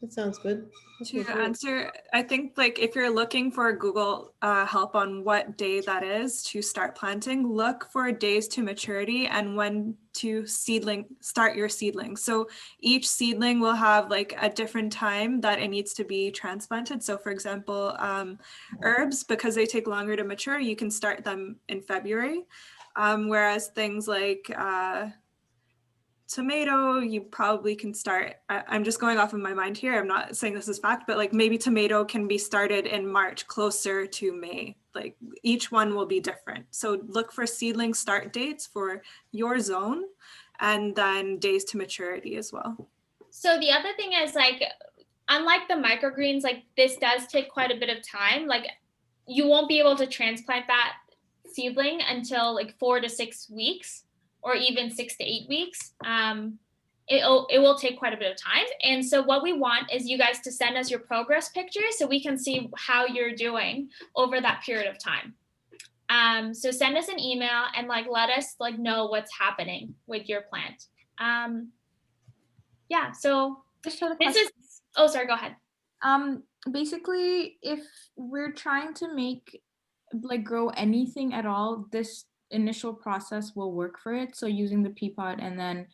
That sounds good. To answer, I think like if you're looking for Google help on what day that is to start planting, look for days to maturity and when to start your seedling. So each seedling will have like a different time that it needs to be transplanted. So for example, herbs, because they take longer to mature, you can start them in February. Whereas things like tomato, you probably can start, I'm just going off of my mind here, I'm not saying this is fact, but like maybe tomato can be started in March closer to May. Like each one will be different. So look for seedling start dates for your zone and then days to maturity as well. So the other thing is like, unlike the microgreens, like this does take quite a bit of time. Like you won't be able to transplant that seedling until like 4 to 6 weeks. Or even 6 to 8 weeks. It will take quite a bit of time. And so what we want is you guys to send us your progress pictures so we can see how you're doing over that period of time. So send us an email and like let us like know what's happening with your plant. Yeah, so this is, oh, sorry, go ahead. Basically, if we're trying to grow anything at all, this initial process will work for it. So using the pea pod and then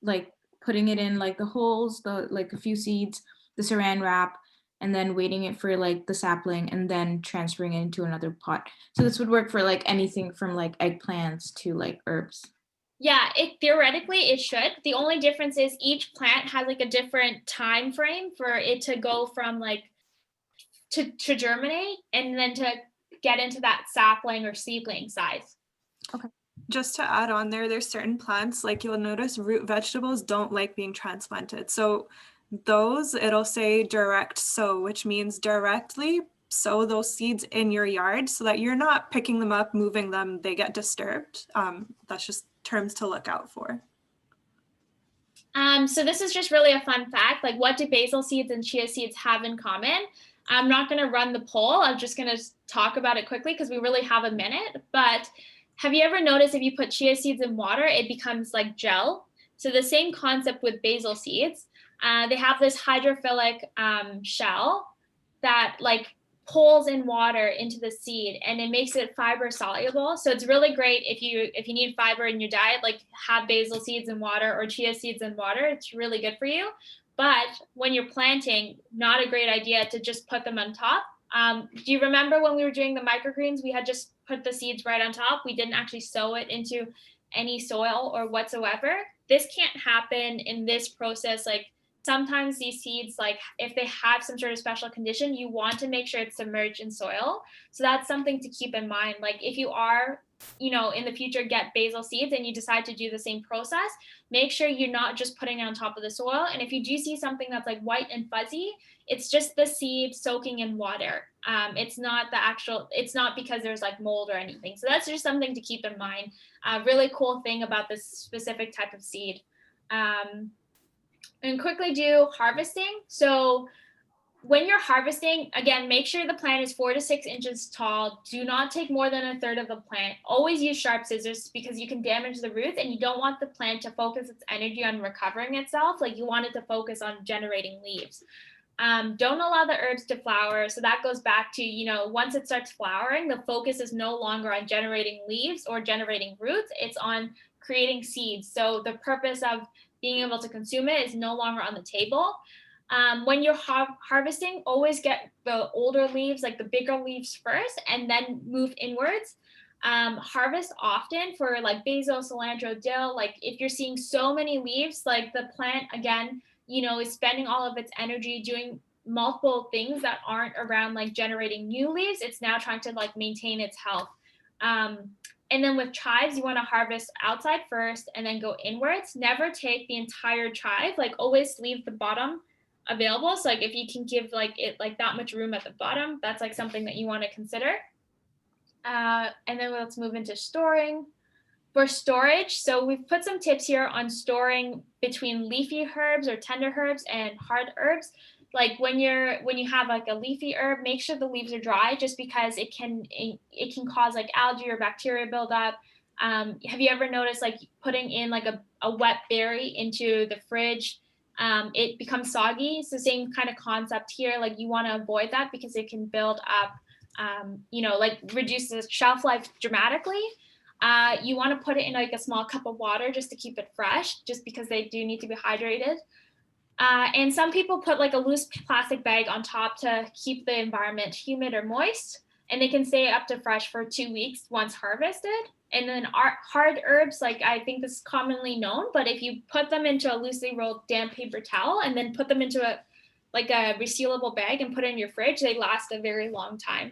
like putting it in like the holes, like a few seeds, the saran wrap, and then waiting it for like the sapling and then transferring it into another pot. So this would work for like anything from like eggplants to like herbs. Yeah, theoretically it should. The only difference is each plant has like a different time frame for it to go from like to germinate and then to get into that sapling or seedling size. Okay. just to add on there, there's certain plants, like you'll notice root vegetables don't like being transplanted. So those, it'll say direct sow, which means directly sow those seeds in your yard so that you're not picking them up, moving them, they get disturbed. That's just terms to look out for. So this is just really a fun fact. Like, what do basil seeds and chia seeds have in common? I'm not going to run the poll. I'm just going to talk about it quickly because we really have a minute. But have you ever noticed if you put chia seeds in water, it becomes like gel? So the same concept with basil seeds. They have this hydrophilic shell that like pulls in water into the seed, and it makes it fiber soluble. So it's really great if you need fiber in your diet, like have basil seeds in water or chia seeds in water. It's really good for you. But when you're planting, not a great idea to just put them on top. Do you remember when we were doing the microgreens, we had just put the seeds right on top? We didn't actually sow it into any soil or whatsoever. This can't happen in this process. Like, sometimes these seeds, like if they have some sort of special condition, you want to make sure it's submerged in soil. So that's something to keep in mind. Like, if you are, in the future get basil seeds and you decide to do the same process, make sure you're not just putting it on top of the soil. And if you do see something that's like white and fuzzy, it's just the seed soaking in water. It's not because there's like mold or anything. So that's just something to keep in mind. Really cool thing about this specific type of seed. And quickly do harvesting. So when you're harvesting, again, make sure the plant is 4 to 6 inches tall. Do not take more than a third of the plant. Always use sharp scissors because you can damage the roots, and you don't want the plant to focus its energy on recovering itself. Like, you want it to focus on generating leaves. Don't allow the herbs to flower. So that goes back to, once it starts flowering, the focus is no longer on generating leaves or generating roots. It's on creating seeds. So the purpose of being able to consume it is no longer on the table. When you're harvesting, always get the older leaves, like the bigger leaves first, and then move inwards. Harvest often for like basil, cilantro, dill. Like, if you're seeing so many leaves, like the plant, again, is spending all of its energy doing multiple things that aren't around like generating new leaves. It's now trying to like maintain its health. And then with chives, you want to harvest outside first and then go inwards. Never take the entire chive. Like, always leave the bottom available. So like, if you can give like it like that much room at the bottom, that's like something that you want to consider. And then let's move into storing. For storage, so we've put some tips here on storing between leafy herbs or tender herbs and hard herbs. Like, when you have like a leafy herb, make sure the leaves are dry, just because it can cause like algae or bacteria buildup. Have you ever noticed like putting in like a wet berry into the fridge, it becomes soggy? It's the same kind of concept here. Like, you want to avoid that because it can build up, like reduce the shelf life dramatically. You want to put it in like a small cup of water just to keep it fresh, just because they do need to be hydrated. And some people put like a loose plastic bag on top to keep the environment humid or moist, and they can stay up to fresh for 2 weeks once harvested. And then hard herbs, like, I think this is commonly known, but if you put them into a loosely rolled damp paper towel and then put them into a resealable bag and put it in your fridge, they last a very long time.